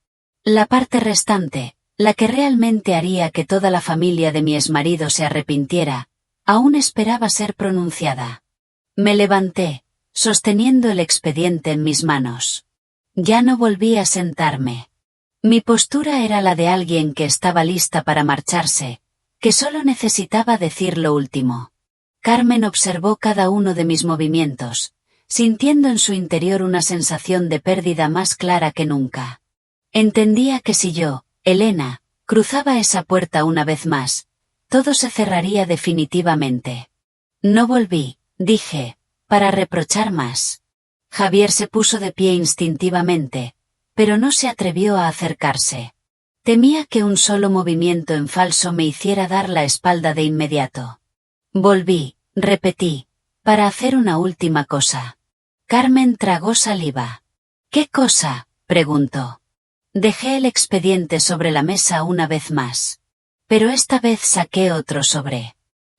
La parte restante, la que realmente haría que toda la familia de mi exmarido se arrepintiera, aún esperaba ser pronunciada. Me levanté, sosteniendo el expediente en mis manos. Ya no volví a sentarme. Mi postura era la de alguien que estaba lista para marcharse, que solo necesitaba decir lo último. Carmen observó cada uno de mis movimientos, sintiendo en su interior una sensación de pérdida más clara que nunca. Entendía que si yo, Elena, cruzaba esa puerta una vez más, todo se cerraría definitivamente. No volví, dije, para reprochar más. Javier se puso de pie instintivamente, pero no se atrevió a acercarse. Temía que un solo movimiento en falso me hiciera dar la espalda de inmediato. Volví, repetí, para hacer una última cosa. Carmen tragó saliva. ¿Qué cosa?, preguntó. Dejé el expediente sobre la mesa una vez más. Pero esta vez saqué otro sobre.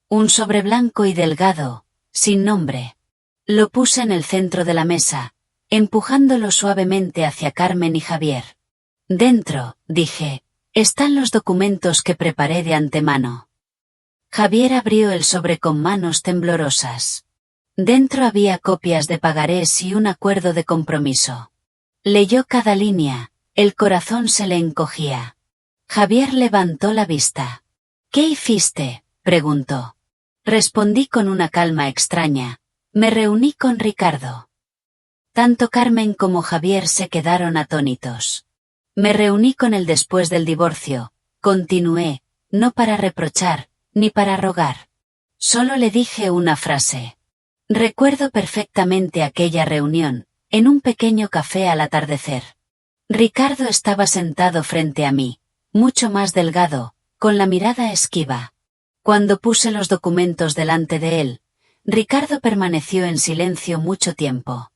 Un sobre blanco y delgado, sin nombre. Lo puse en el centro de la mesa, empujándolo suavemente hacia Carmen y Javier. Dentro, dije, están los documentos que preparé de antemano. Javier abrió el sobre con manos temblorosas. Dentro había copias de pagarés y un acuerdo de compromiso. Leyó cada línea, el corazón se le encogía. Javier levantó la vista. ¿Qué hiciste?, preguntó. Respondí con una calma extraña. Me reuní con Ricardo. Tanto Carmen como Javier se quedaron atónitos. Me reuní con él después del divorcio, continué, no para reprochar, ni para rogar. Solo le dije una frase. Recuerdo perfectamente aquella reunión, en un pequeño café al atardecer. Ricardo estaba sentado frente a mí, mucho más delgado, con la mirada esquiva. Cuando puse los documentos delante de él, Ricardo permaneció en silencio mucho tiempo.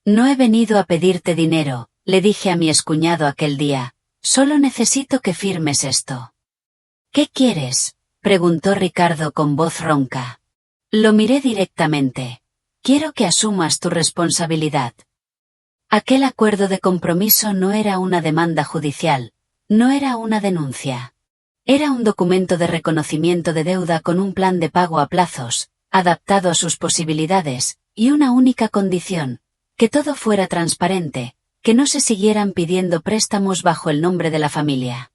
No he venido a pedirte dinero, le dije a mi excuñado aquel día, solo necesito que firmes esto. ¿Qué quieres?, preguntó Ricardo con voz ronca. Lo miré directamente. Quiero que asumas tu responsabilidad. Aquel acuerdo de compromiso no era una demanda judicial, no era una denuncia. Era un documento de reconocimiento de deuda con un plan de pago a plazos, adaptado a sus posibilidades, y una única condición, que todo fuera transparente, que no se siguieran pidiendo préstamos bajo el nombre de la familia.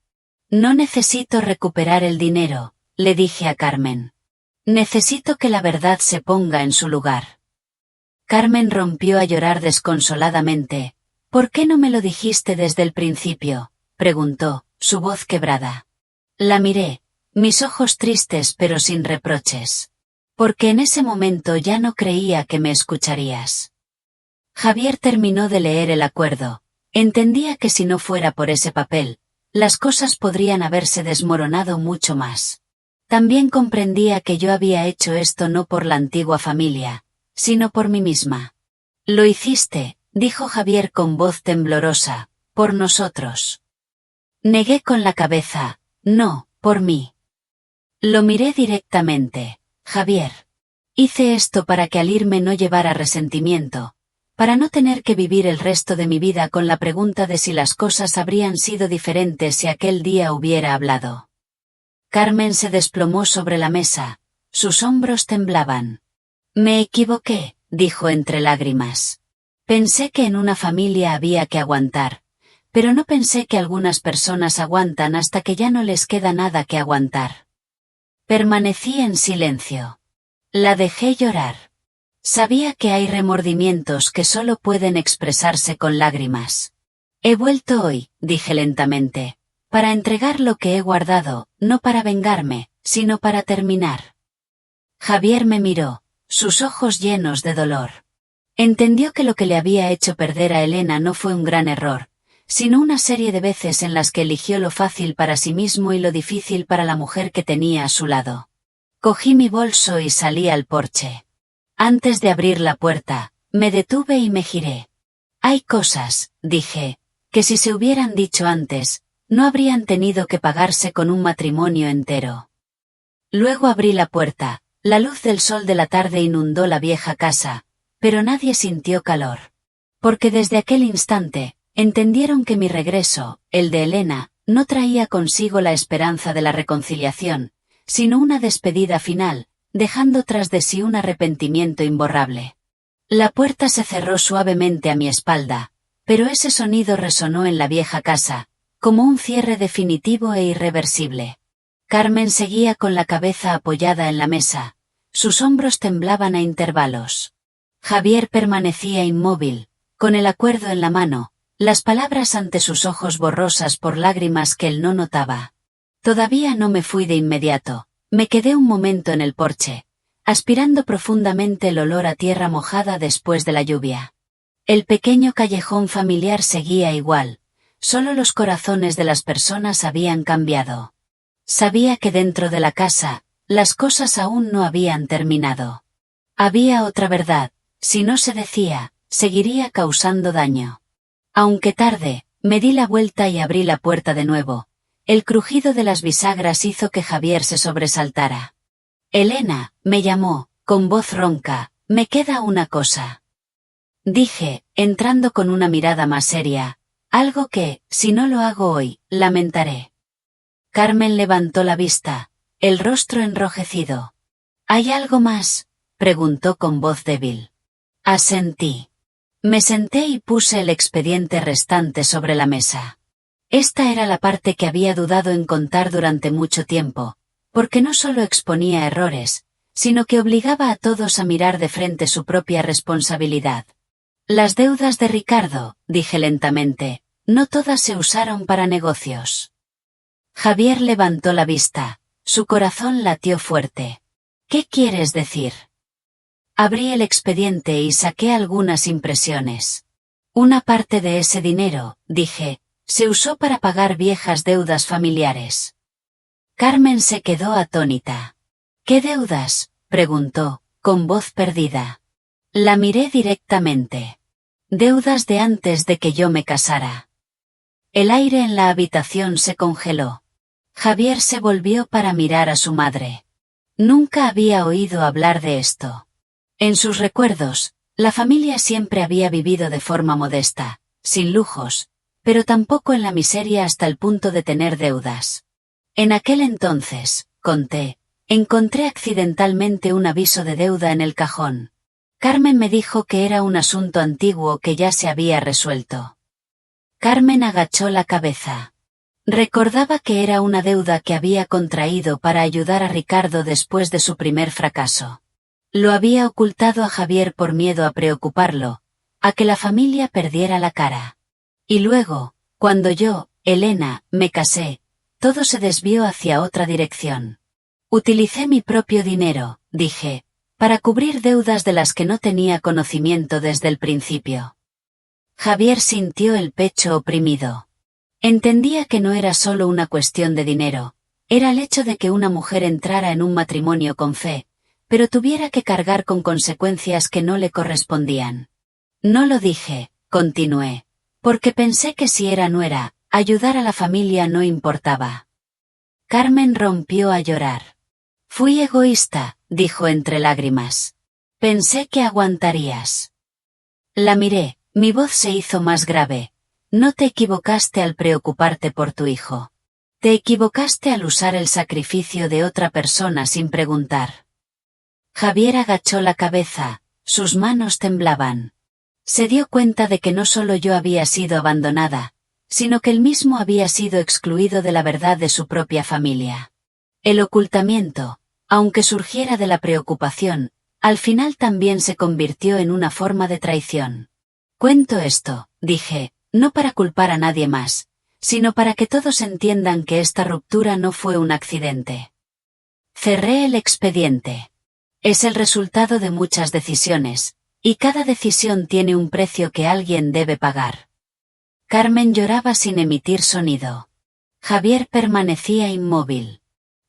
No necesito recuperar el dinero, le dije a Carmen. Necesito que la verdad se ponga en su lugar. Carmen rompió a llorar desconsoladamente. ¿Por qué no me lo dijiste desde el principio?, preguntó, su voz quebrada. La miré, mis ojos tristes pero sin reproches. Porque en ese momento ya no creía que me escucharías. Javier terminó de leer el acuerdo. Entendía que si no fuera por ese papel, las cosas podrían haberse desmoronado mucho más. También comprendía que yo había hecho esto no por la antigua familia, sino por mí misma. Lo hiciste, dijo Javier con voz temblorosa, por nosotros. Negué con la cabeza, no, por mí. Lo miré directamente. Javier. Hice esto para que al irme no llevara resentimiento, para no tener que vivir el resto de mi vida con la pregunta de si las cosas habrían sido diferentes si aquel día hubiera hablado. Carmen se desplomó sobre la mesa, sus hombros temblaban. Me equivoqué, dijo entre lágrimas. Pensé que en una familia había que aguantar, pero no pensé que algunas personas aguantan hasta que ya no les queda nada que aguantar. Permanecí en silencio. La dejé llorar. Sabía que hay remordimientos que solo pueden expresarse con lágrimas. He vuelto hoy, dije lentamente, para entregar lo que he guardado, no para vengarme, sino para terminar. Javier me miró, sus ojos llenos de dolor. Entendió que lo que le había hecho perder a Elena no fue un gran error, sino una serie de veces en las que eligió lo fácil para sí mismo y lo difícil para la mujer que tenía a su lado. Cogí mi bolso y salí al porche. Antes de abrir la puerta, me detuve y me giré. Hay cosas, dije, que si se hubieran dicho antes, no habrían tenido que pagarse con un matrimonio entero. Luego abrí la puerta, la luz del sol de la tarde inundó la vieja casa, pero nadie sintió calor. Porque desde aquel instante, entendieron que mi regreso, el de Elena, no traía consigo la esperanza de la reconciliación, sino una despedida final, dejando tras de sí un arrepentimiento imborrable. La puerta se cerró suavemente a mi espalda, pero ese sonido resonó en la vieja casa, como un cierre definitivo e irreversible. Carmen seguía con la cabeza apoyada en la mesa, sus hombros temblaban a intervalos. Javier permanecía inmóvil, con el acuerdo en la mano, las palabras ante sus ojos borrosas por lágrimas que él no notaba. Todavía no me fui de inmediato, me quedé un momento en el porche, aspirando profundamente el olor a tierra mojada después de la lluvia. El pequeño callejón familiar seguía igual, solo los corazones de las personas habían cambiado. Sabía que dentro de la casa, las cosas aún no habían terminado. Había otra verdad, si no se decía, seguiría causando daño. Aunque tarde, me di la vuelta y abrí la puerta de nuevo. El crujido de las bisagras hizo que Javier se sobresaltara. Elena, me llamó, con voz ronca, Me queda una cosa. Dije, entrando con una mirada más seria, algo que, si no lo hago hoy, lamentaré. Carmen levantó la vista, el rostro enrojecido. ¿Hay algo más?, preguntó con voz débil. Asentí. Me senté y puse el expediente restante sobre la mesa. Esta era la parte que había dudado en contar durante mucho tiempo, porque no solo exponía errores, sino que obligaba a todos a mirar de frente su propia responsabilidad. Las deudas de Ricardo, dije lentamente, no todas se usaron para negocios. Javier levantó la vista, su corazón latió fuerte. ¿Qué quieres decir? Abrí el expediente y saqué algunas impresiones. Una parte de ese dinero, dije, se usó para pagar viejas deudas familiares. Carmen se quedó atónita. ¿Qué deudas?, preguntó, con voz perdida. La miré directamente. Deudas de antes de que yo me casara. El aire en la habitación se congeló. Javier se volvió para mirar a su madre. Nunca había oído hablar de esto. En sus recuerdos, la familia siempre había vivido de forma modesta, sin lujos, pero tampoco en la miseria hasta el punto de tener deudas. En aquel entonces, conté, encontré accidentalmente un aviso de deuda en el cajón. Carmen me dijo que era un asunto antiguo que ya se había resuelto. Carmen agachó la cabeza. Recordaba que era una deuda que había contraído para ayudar a Ricardo después de su primer fracaso. Lo había ocultado a Javier por miedo a preocuparlo, a que la familia perdiera la cara. Y luego, cuando yo, Elena, me casé, todo se desvió hacia otra dirección. Utilicé mi propio dinero, dije, para cubrir deudas de las que no tenía conocimiento desde el principio. Javier sintió el pecho oprimido. Entendía que no era solo una cuestión de dinero, era el hecho de que una mujer entrara en un matrimonio con fe, pero tuviera que cargar con consecuencias que no le correspondían. No lo dije, continué, porque pensé que si era nuera, ayudar a la familia no importaba. Carmen rompió a llorar. Fui egoísta, dijo entre lágrimas. Pensé que aguantarías. La miré, mi voz se hizo más grave. No te equivocaste al preocuparte por tu hijo. Te equivocaste al usar el sacrificio de otra persona sin preguntar. Javier agachó la cabeza, sus manos temblaban. Se dio cuenta de que no solo yo había sido abandonada, sino que él mismo había sido excluido de la verdad de su propia familia. El ocultamiento, aunque surgiera de la preocupación, al final también se convirtió en una forma de traición. Cuento esto, dije, no para culpar a nadie más, sino para que todos entiendan que esta ruptura no fue un accidente. Cerré el expediente. Es el resultado de muchas decisiones, y cada decisión tiene un precio que alguien debe pagar. Carmen lloraba sin emitir sonido. Javier permanecía inmóvil.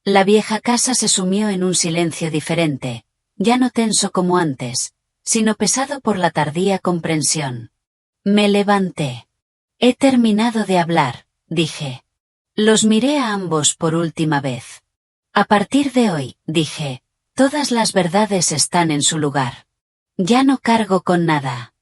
La vieja casa se sumió en un silencio diferente, ya no tenso como antes, sino pesado por la tardía comprensión. Me levanté. He terminado de hablar, dije. Los miré a ambos por última vez. A partir de hoy, dije, todas las verdades están en su lugar. Ya no cargo con nada.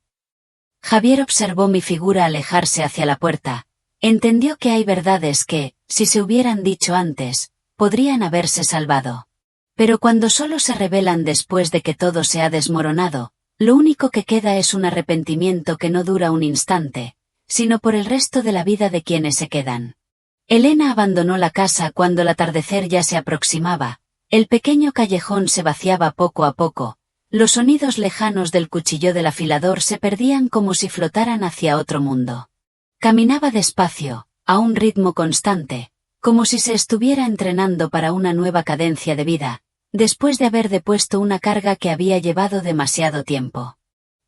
Javier observó mi figura alejarse hacia la puerta. Entendió que hay verdades que, si se hubieran dicho antes, podrían haberse salvado. Pero cuando solo se revelan después de que todo se ha desmoronado, lo único que queda es un arrepentimiento que no dura un instante, sino por el resto de la vida de quienes se quedan. Elena abandonó la casa cuando el atardecer ya se aproximaba, el pequeño callejón se vaciaba poco a poco, los sonidos lejanos del cuchillo del afilador se perdían como si flotaran hacia otro mundo. Caminaba despacio, a un ritmo constante, como si se estuviera entrenando para una nueva cadencia de vida, después de haber depuesto una carga que había llevado demasiado tiempo.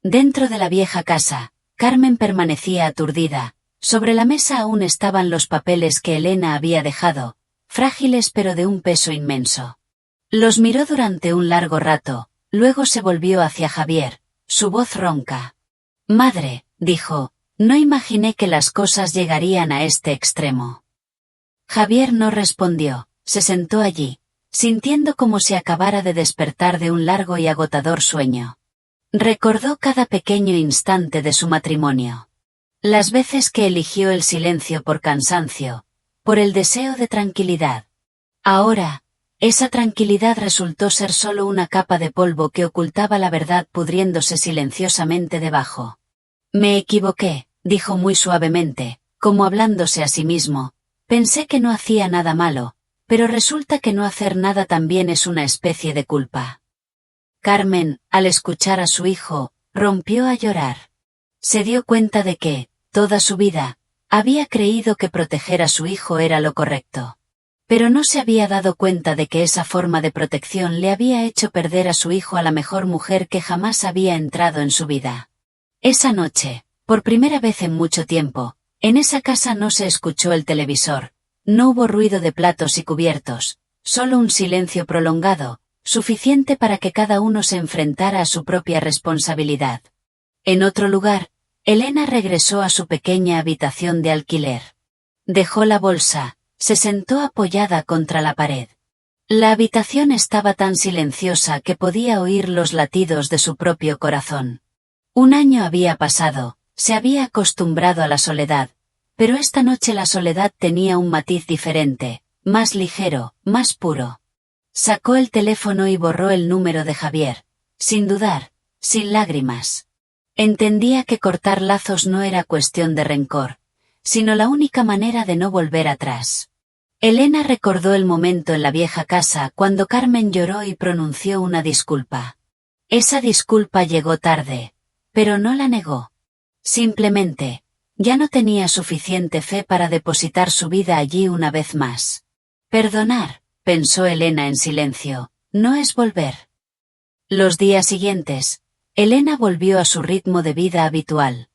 Dentro de la vieja casa, Carmen permanecía aturdida, sobre la mesa aún estaban los papeles que Elena había dejado, frágiles pero de un peso inmenso. Los miró durante un largo rato, luego se volvió hacia Javier, su voz ronca. Madre, dijo, no imaginé que las cosas llegarían a este extremo. Javier no respondió, se sentó allí, sintiendo como si acabara de despertar de un largo y agotador sueño. Recordó cada pequeño instante de su matrimonio. Las veces que eligió el silencio por cansancio, por el deseo de tranquilidad. Ahora, esa tranquilidad resultó ser solo una capa de polvo que ocultaba la verdad pudriéndose silenciosamente debajo. Me equivoqué, dijo muy suavemente, como hablándose a sí mismo. Pensé que no hacía nada malo, pero resulta que no hacer nada también es una especie de culpa. Carmen, al escuchar a su hijo, rompió a llorar. Se dio cuenta de que, toda su vida, había creído que proteger a su hijo era lo correcto. Pero no se había dado cuenta de que esa forma de protección le había hecho perder a su hijo a la mejor mujer que jamás había entrado en su vida. Esa noche, por primera vez en mucho tiempo, en esa casa no se escuchó el televisor, no hubo ruido de platos y cubiertos, solo un silencio prolongado, suficiente para que cada uno se enfrentara a su propia responsabilidad. En otro lugar, Elena regresó a su pequeña habitación de alquiler. Dejó la bolsa, se sentó apoyada contra la pared. La habitación estaba tan silenciosa que podía oír los latidos de su propio corazón. Un año había pasado, se había acostumbrado a la soledad, pero esta noche la soledad tenía un matiz diferente, más ligero, más puro. Sacó el teléfono y borró el número de Javier, sin dudar, sin lágrimas. Entendía que cortar lazos no era cuestión de rencor, sino la única manera de no volver atrás. Elena recordó el momento en la vieja casa cuando Carmen lloró y pronunció una disculpa. Esa disculpa llegó tarde, pero no la negó. Simplemente, ya no tenía suficiente fe para depositar su vida allí una vez más. Perdonar, pensó Elena en silencio, no es volver. Los días siguientes, Elena volvió a su ritmo de vida habitual.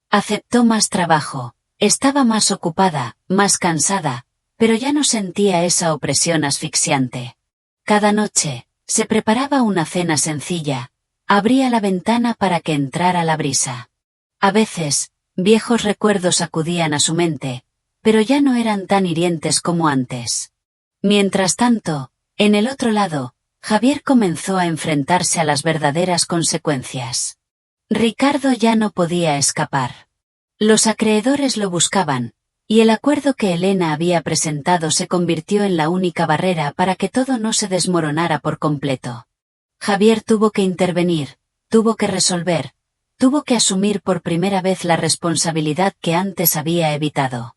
Aceptó más trabajo, estaba más ocupada, más cansada, pero ya no sentía esa opresión asfixiante. Cada noche, se preparaba una cena sencilla, abría la ventana para que entrara la brisa. A veces, viejos recuerdos acudían a su mente, pero ya no eran tan hirientes como antes. Mientras tanto, en el otro lado, Javier comenzó a enfrentarse a las verdaderas consecuencias. Ricardo ya no podía escapar. Los acreedores lo buscaban, y el acuerdo que Elena había presentado se convirtió en la única barrera para que todo no se desmoronara por completo. Javier tuvo que intervenir, tuvo que resolver, tuvo que asumir por primera vez la responsabilidad que antes había evitado.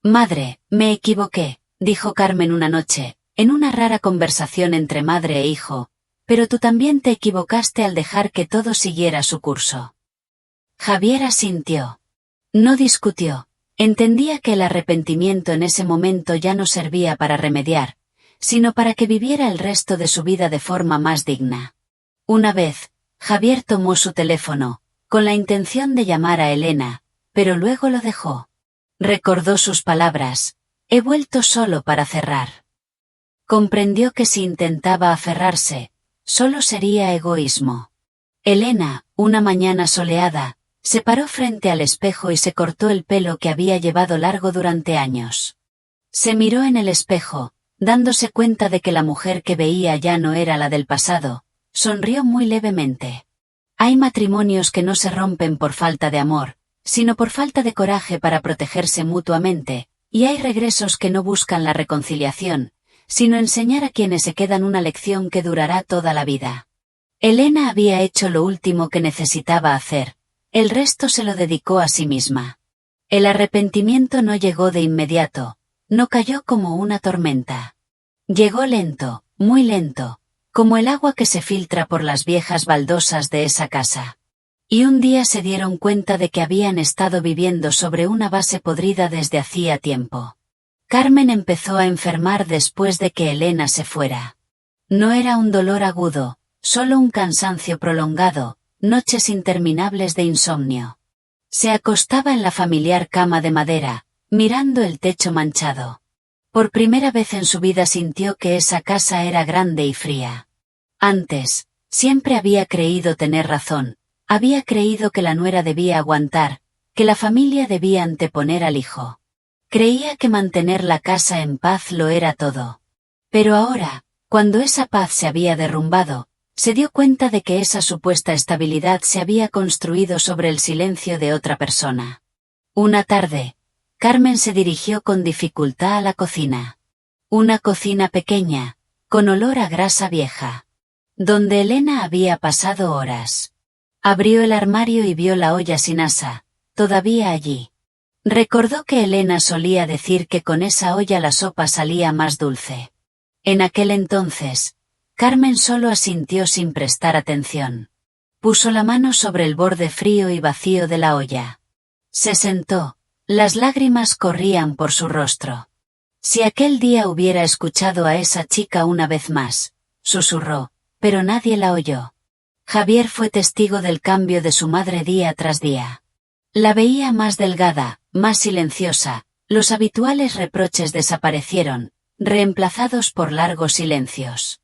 Madre, me equivoqué, dijo Carmen una noche, en una rara conversación entre madre e hijo, pero tú también te equivocaste al dejar que todo siguiera su curso. Javier asintió. No discutió. Entendía que el arrepentimiento en ese momento ya no servía para remediar, sino para que viviera el resto de su vida de forma más digna. Una vez, Javier tomó su teléfono, con la intención de llamar a Elena, pero luego lo dejó. Recordó sus palabras, he vuelto solo para cerrar. Comprendió que si intentaba aferrarse, solo sería egoísmo. Elena, una mañana soleada, se paró frente al espejo y se cortó el pelo que había llevado largo durante años. Se miró en el espejo, dándose cuenta de que la mujer que veía ya no era la del pasado, sonrió muy levemente. Hay matrimonios que no se rompen por falta de amor, sino por falta de coraje para protegerse mutuamente, y hay regresos que no buscan la reconciliación, sino enseñar a quienes se quedan una lección que durará toda la vida. Elena había hecho lo último que necesitaba hacer. El resto se lo dedicó a sí misma. El arrepentimiento no llegó de inmediato, no cayó como una tormenta. Llegó lento, muy lento, como el agua que se filtra por las viejas baldosas de esa casa. Y un día se dieron cuenta de que habían estado viviendo sobre una base podrida desde hacía tiempo. Carmen empezó a enfermar después de que Elena se fuera. No era un dolor agudo, solo un cansancio prolongado, noches interminables de insomnio. Se acostaba en la familiar cama de madera, mirando el techo manchado. Por primera vez en su vida sintió que esa casa era grande y fría. Antes, siempre había creído tener razón, había creído que la nuera debía aguantar, que la familia debía anteponer al hijo. Creía que mantener la casa en paz lo era todo. Pero ahora, cuando esa paz se había derrumbado, Se dio cuenta de que esa supuesta estabilidad se había construido sobre el silencio de otra persona. Una tarde, Carmen se dirigió con dificultad a la cocina. Una cocina pequeña, con olor a grasa vieja, donde Elena había pasado horas. Abrió el armario y vio la olla sin asa, todavía allí. Recordó que Elena solía decir que con esa olla la sopa salía más dulce. En aquel entonces, Carmen solo asintió sin prestar atención. Puso la mano sobre el borde frío y vacío de la olla. Se sentó, las lágrimas corrían por su rostro. Si aquel día hubiera escuchado a esa chica una vez más, susurró, pero nadie la oyó. Javier fue testigo del cambio de su madre día tras día. La veía más delgada, más silenciosa, los habituales reproches desaparecieron, reemplazados por largos silencios.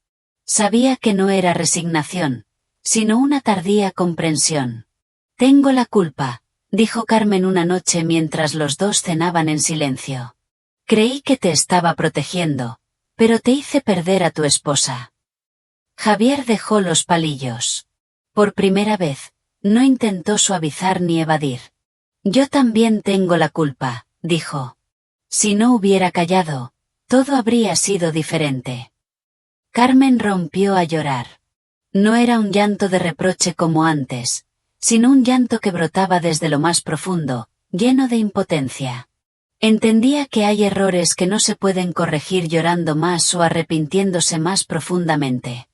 Sabía que no era resignación, sino una tardía comprensión. Tengo la culpa, dijo Carmen una noche mientras los dos cenaban en silencio. Creí que te estaba protegiendo, pero te hice perder a tu esposa. Javier dejó los palillos. Por primera vez, no intentó suavizar ni evadir. Yo también tengo la culpa, dijo. Si no hubiera callado, todo habría sido diferente. Carmen rompió a llorar. No era un llanto de reproche como antes, sino un llanto que brotaba desde lo más profundo, lleno de impotencia. Entendía que hay errores que no se pueden corregir llorando más o arrepintiéndose más profundamente.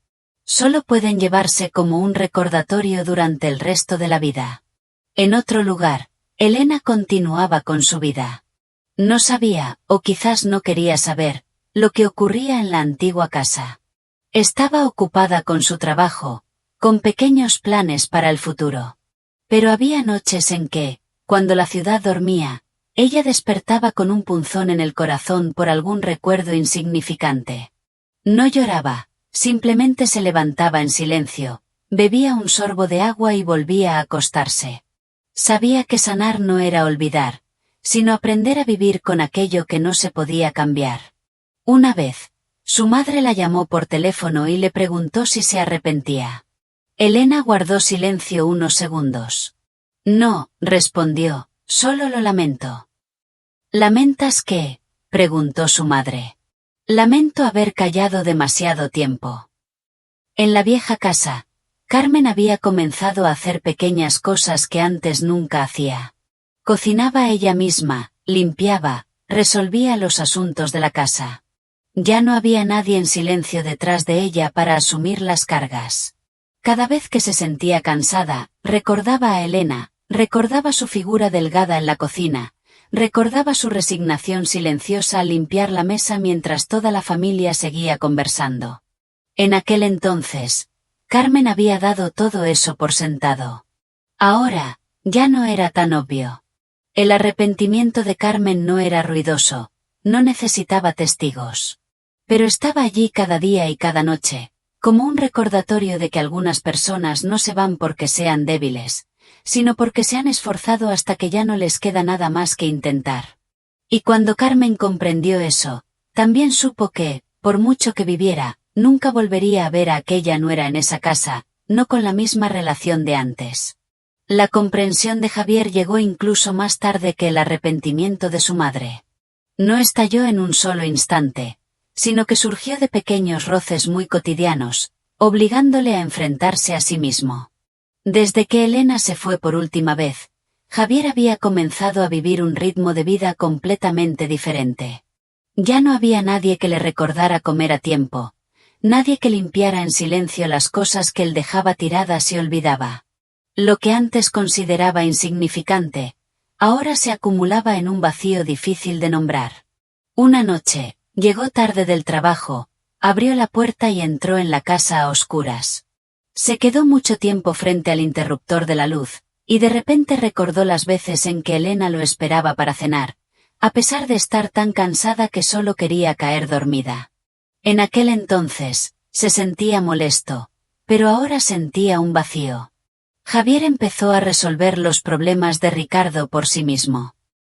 Solo pueden llevarse como un recordatorio durante el resto de la vida. En otro lugar, Elena continuaba con su vida. No sabía, o quizás no quería saber, lo que ocurría en la antigua casa. Estaba ocupada con su trabajo, con pequeños planes para el futuro. Pero había noches en que, cuando la ciudad dormía, ella despertaba con un punzón en el corazón por algún recuerdo insignificante. No lloraba, simplemente se levantaba en silencio, bebía un sorbo de agua y volvía a acostarse. Sabía que sanar no era olvidar, sino aprender a vivir con aquello que no se podía cambiar. Una vez, su madre la llamó por teléfono y le preguntó si se arrepentía. Elena guardó silencio unos segundos. No, respondió, solo lo lamento. ¿Lamentas qué?, preguntó su madre. Lamento haber callado demasiado tiempo. En la vieja casa, Carmen había comenzado a hacer pequeñas cosas que antes nunca hacía. Cocinaba ella misma, limpiaba, resolvía los asuntos de la casa. Ya no había nadie en silencio detrás de ella para asumir las cargas. Cada vez que se sentía cansada, recordaba a Elena, recordaba su figura delgada en la cocina, recordaba su resignación silenciosa al limpiar la mesa mientras toda la familia seguía conversando. En aquel entonces, Carmen había dado todo eso por sentado. Ahora, ya no era tan obvio. El arrepentimiento de Carmen no era ruidoso, no necesitaba testigos. Pero estaba allí cada día y cada noche, como un recordatorio de que algunas personas no se van porque sean débiles, sino porque se han esforzado hasta que ya no les queda nada más que intentar. Y cuando Carmen comprendió eso, también supo que, por mucho que viviera, nunca volvería a ver a aquella nuera en esa casa, no con la misma relación de antes. La comprensión de Javier llegó incluso más tarde que el arrepentimiento de su madre. No estalló en un solo instante, sino que surgió de pequeños roces muy cotidianos, obligándole a enfrentarse a sí mismo. Desde que Elena se fue por última vez, Javier había comenzado a vivir un ritmo de vida completamente diferente. Ya no había nadie que le recordara comer a tiempo, nadie que limpiara en silencio las cosas que él dejaba tiradas y olvidaba. Lo que antes consideraba insignificante, ahora se acumulaba en un vacío difícil de nombrar. Una noche, llegó tarde del trabajo, abrió la puerta y entró en la casa a oscuras. Se quedó mucho tiempo frente al interruptor de la luz, y de repente recordó las veces en que Elena lo esperaba para cenar, a pesar de estar tan cansada que solo quería caer dormida. En aquel entonces, se sentía molesto, pero ahora sentía un vacío. Javier empezó a resolver los problemas de Ricardo por sí mismo.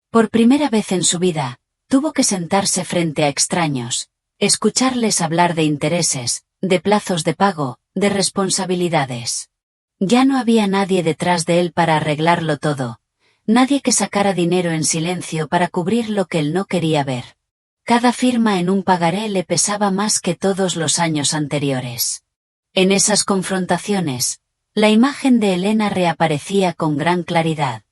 Por primera vez en su vida, tuvo que sentarse frente a extraños, escucharles hablar de intereses, de plazos de pago, de responsabilidades. Ya no había nadie detrás de él para arreglarlo todo, nadie que sacara dinero en silencio para cubrir lo que él no quería ver. Cada firma en un pagaré le pesaba más que todos los años anteriores. En esas confrontaciones, la imagen de Elena reaparecía con gran claridad.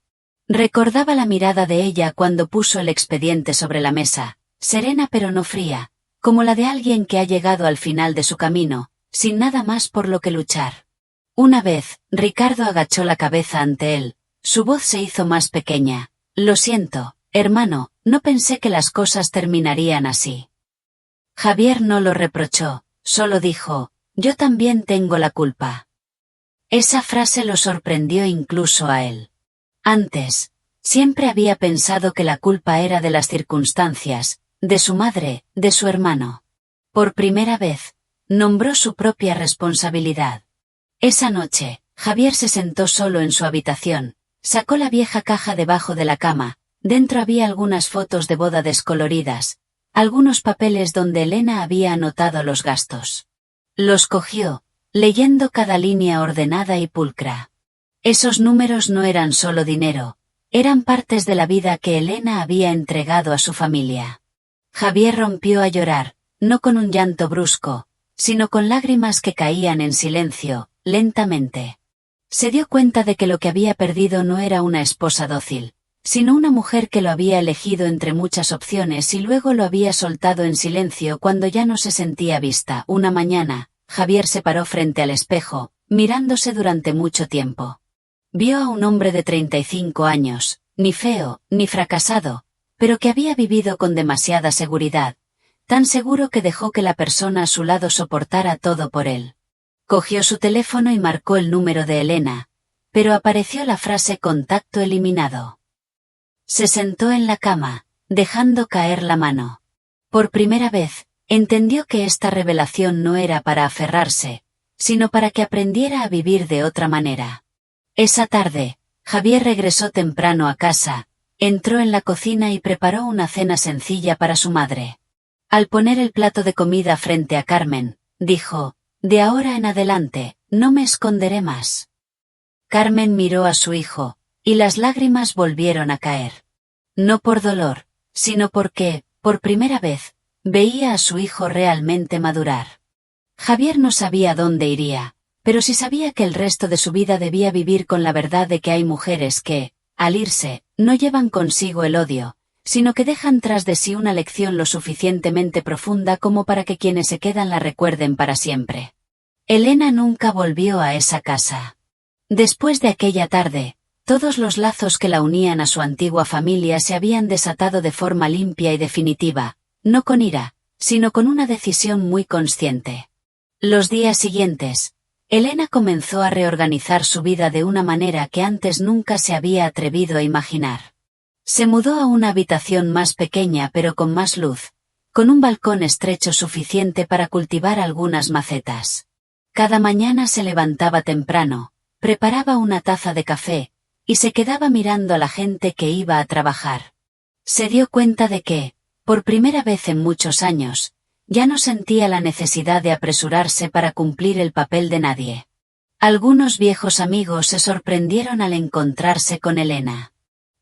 Recordaba la mirada de ella cuando puso el expediente sobre la mesa, serena pero no fría, como la de alguien que ha llegado al final de su camino, sin nada más por lo que luchar. Una vez, Ricardo agachó la cabeza ante él, su voz se hizo más pequeña. Lo siento, hermano, no pensé que las cosas terminarían así. Javier no lo reprochó, solo dijo, yo también tengo la culpa. Esa frase lo sorprendió incluso a él. Antes, siempre había pensado que la culpa era de las circunstancias, de su madre, de su hermano. Por primera vez, nombró su propia responsabilidad. Esa noche, Javier se sentó solo en su habitación, sacó la vieja caja debajo de la cama, dentro había algunas fotos de boda descoloridas, algunos papeles donde Elena había anotado los gastos. Los cogió, leyendo cada línea ordenada y pulcra. Esos números no eran solo dinero, eran partes de la vida que Elena había entregado a su familia. Javier rompió a llorar, no con un llanto brusco, sino con lágrimas que caían en silencio, lentamente. Se dio cuenta de que lo que había perdido no era una esposa dócil, sino una mujer que lo había elegido entre muchas opciones y luego lo había soltado en silencio cuando ya no se sentía vista. Una mañana, Javier se paró frente al espejo, mirándose durante mucho tiempo. Vio a un hombre de 35 años, ni feo, ni fracasado, pero que había vivido con demasiada seguridad, tan seguro que dejó que la persona a su lado soportara todo por él. Cogió su teléfono y marcó el número de Elena, pero apareció la frase contacto eliminado. Se sentó en la cama, dejando caer la mano. Por primera vez, entendió que esta revelación no era para aferrarse, sino para que aprendiera a vivir de otra manera. Esa tarde, Javier regresó temprano a casa, entró en la cocina y preparó una cena sencilla para su madre. Al poner el plato de comida frente a Carmen, dijo, de ahora en adelante, no me esconderé más. Carmen miró a su hijo, y las lágrimas volvieron a caer. No por dolor, sino porque, por primera vez, veía a su hijo realmente madurar. Javier no sabía dónde iría, pero sí sabía que el resto de su vida debía vivir con la verdad de que hay mujeres que, al irse, no llevan consigo el odio, sino que dejan tras de sí una lección lo suficientemente profunda como para que quienes se quedan la recuerden para siempre. Elena nunca volvió a esa casa. Después de aquella tarde, todos los lazos que la unían a su antigua familia se habían desatado de forma limpia y definitiva, no con ira, sino con una decisión muy consciente. Los días siguientes, Elena comenzó a reorganizar su vida de una manera que antes nunca se había atrevido a imaginar. Se mudó a una habitación más pequeña pero con más luz, con un balcón estrecho suficiente para cultivar algunas macetas. Cada mañana se levantaba temprano, preparaba una taza de café, y se quedaba mirando a la gente que iba a trabajar. Se dio cuenta de que, por primera vez en muchos años, ya no sentía la necesidad de apresurarse para cumplir el papel de nadie. Algunos viejos amigos se sorprendieron al encontrarse con Elena.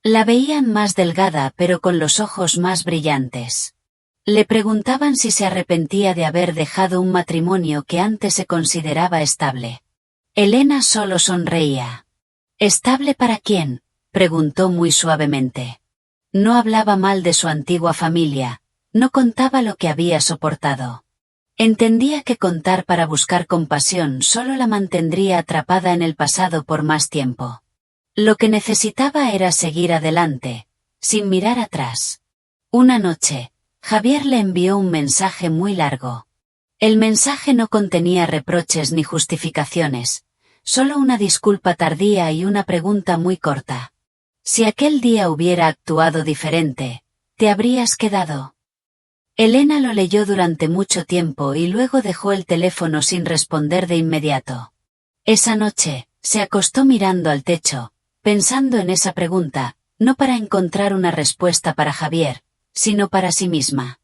La veían más delgada pero con los ojos más brillantes. Le preguntaban si se arrepentía de haber dejado un matrimonio que antes se consideraba estable. Elena solo sonreía. ¿Estable para quién?, preguntó muy suavemente. No hablaba mal de su antigua familia, no contaba lo que había soportado. Entendía que contar para buscar compasión solo la mantendría atrapada en el pasado por más tiempo. Lo que necesitaba era seguir adelante, sin mirar atrás. Una noche, Javier le envió un mensaje muy largo. El mensaje no contenía reproches ni justificaciones, solo una disculpa tardía y una pregunta muy corta. Si aquel día hubiera actuado diferente, ¿te habrías quedado? Elena lo leyó durante mucho tiempo y luego dejó el teléfono sin responder de inmediato. Esa noche, se acostó mirando al techo, pensando en esa pregunta, no para encontrar una respuesta para Javier, sino para sí misma.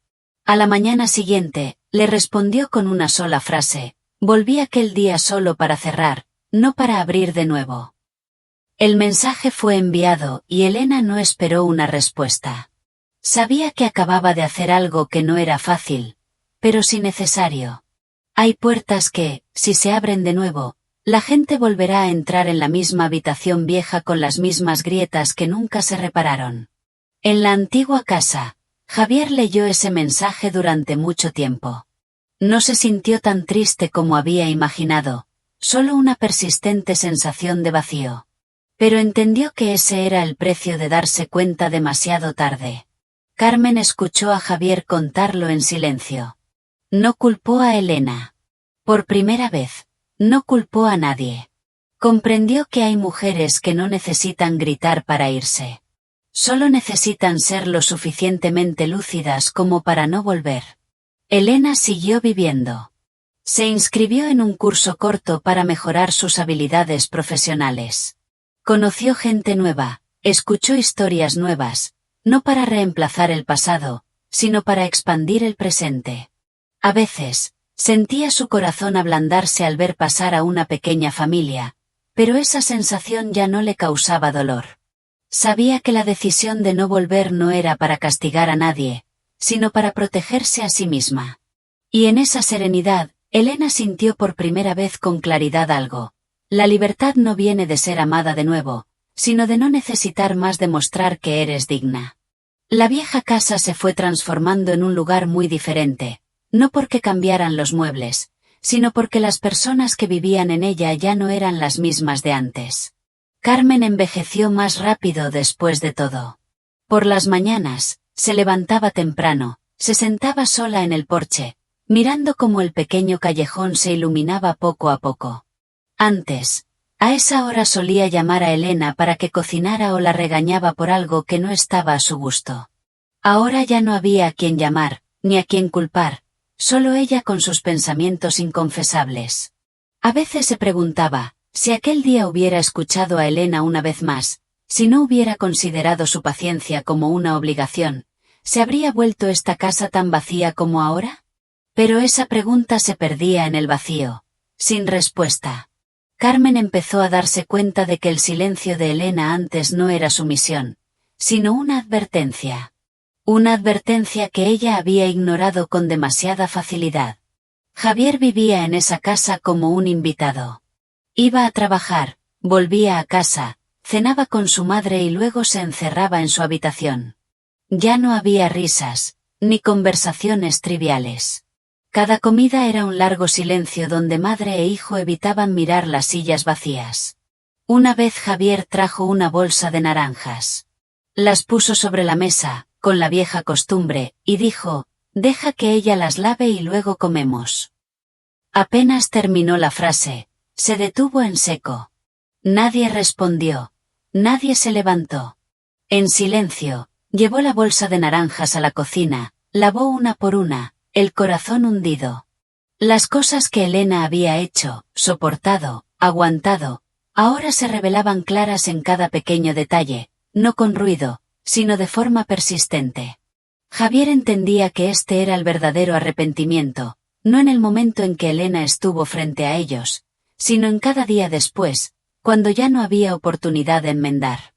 A la mañana siguiente, le respondió con una sola frase, Volví aquel día solo para cerrar, no para abrir de nuevo. El mensaje fue enviado y Elena no esperó una respuesta. Sabía que acababa de hacer algo que no era fácil, pero sí necesario. Hay puertas que, si se abren de nuevo, la gente volverá a entrar en la misma habitación vieja con las mismas grietas que nunca se repararon. En la antigua casa, Javier leyó ese mensaje durante mucho tiempo. No se sintió tan triste como había imaginado, solo una persistente sensación de vacío. Pero entendió que ese era el precio de darse cuenta demasiado tarde. Carmen escuchó a Javier contarlo en silencio. No culpó a Elena. Por primera vez, no culpó a nadie. Comprendió que hay mujeres que no necesitan gritar para irse. Solo necesitan ser lo suficientemente lúcidas como para no volver. Elena siguió viviendo. Se inscribió en un curso corto para mejorar sus habilidades profesionales. Conoció gente nueva, escuchó historias nuevas, no para reemplazar el pasado, sino para expandir el presente. A veces, sentía su corazón ablandarse al ver pasar a una pequeña familia, pero esa sensación ya no le causaba dolor. Sabía que la decisión de no volver no era para castigar a nadie, sino para protegerse a sí misma. Y en esa serenidad, Elena sintió por primera vez con claridad algo. La libertad no viene de ser amada de nuevo, sino de no necesitar más demostrar que eres digna. La vieja casa se fue transformando en un lugar muy diferente, no porque cambiaran los muebles, sino porque las personas que vivían en ella ya no eran las mismas de antes. Carmen envejeció más rápido después de todo. Por las mañanas, se levantaba temprano, se sentaba sola en el porche, mirando cómo el pequeño callejón se iluminaba poco a poco. Antes, a esa hora solía llamar a Elena para que cocinara o la regañaba por algo que no estaba a su gusto. Ahora ya no había a quien llamar, ni a quien culpar, solo ella con sus pensamientos inconfesables. A veces se preguntaba, si aquel día hubiera escuchado a Elena una vez más, si no hubiera considerado su paciencia como una obligación, ¿se habría vuelto esta casa tan vacía como ahora? Pero esa pregunta se perdía en el vacío, sin respuesta. Carmen empezó a darse cuenta de que el silencio de Elena antes no era sumisión, sino una advertencia. Una advertencia que ella había ignorado con demasiada facilidad. Javier vivía en esa casa como un invitado. Iba a trabajar, volvía a casa, cenaba con su madre y luego se encerraba en su habitación. Ya no había risas, ni conversaciones triviales. Cada comida era un largo silencio donde madre e hijo evitaban mirar las sillas vacías. Una vez Javier trajo una bolsa de naranjas. Las puso sobre la mesa, con la vieja costumbre, y dijo, «Deja que ella las lave y luego comemos». Apenas terminó la frase, se detuvo en seco. Nadie respondió. Nadie se levantó. En silencio, llevó la bolsa de naranjas a la cocina, lavó una por una, el corazón hundido. Las cosas que Elena había hecho, soportado, aguantado, ahora se revelaban claras en cada pequeño detalle, no con ruido, sino de forma persistente. Javier entendía que este era el verdadero arrepentimiento, no en el momento en que Elena estuvo frente a ellos, sino en cada día después, cuando ya no había oportunidad de enmendar.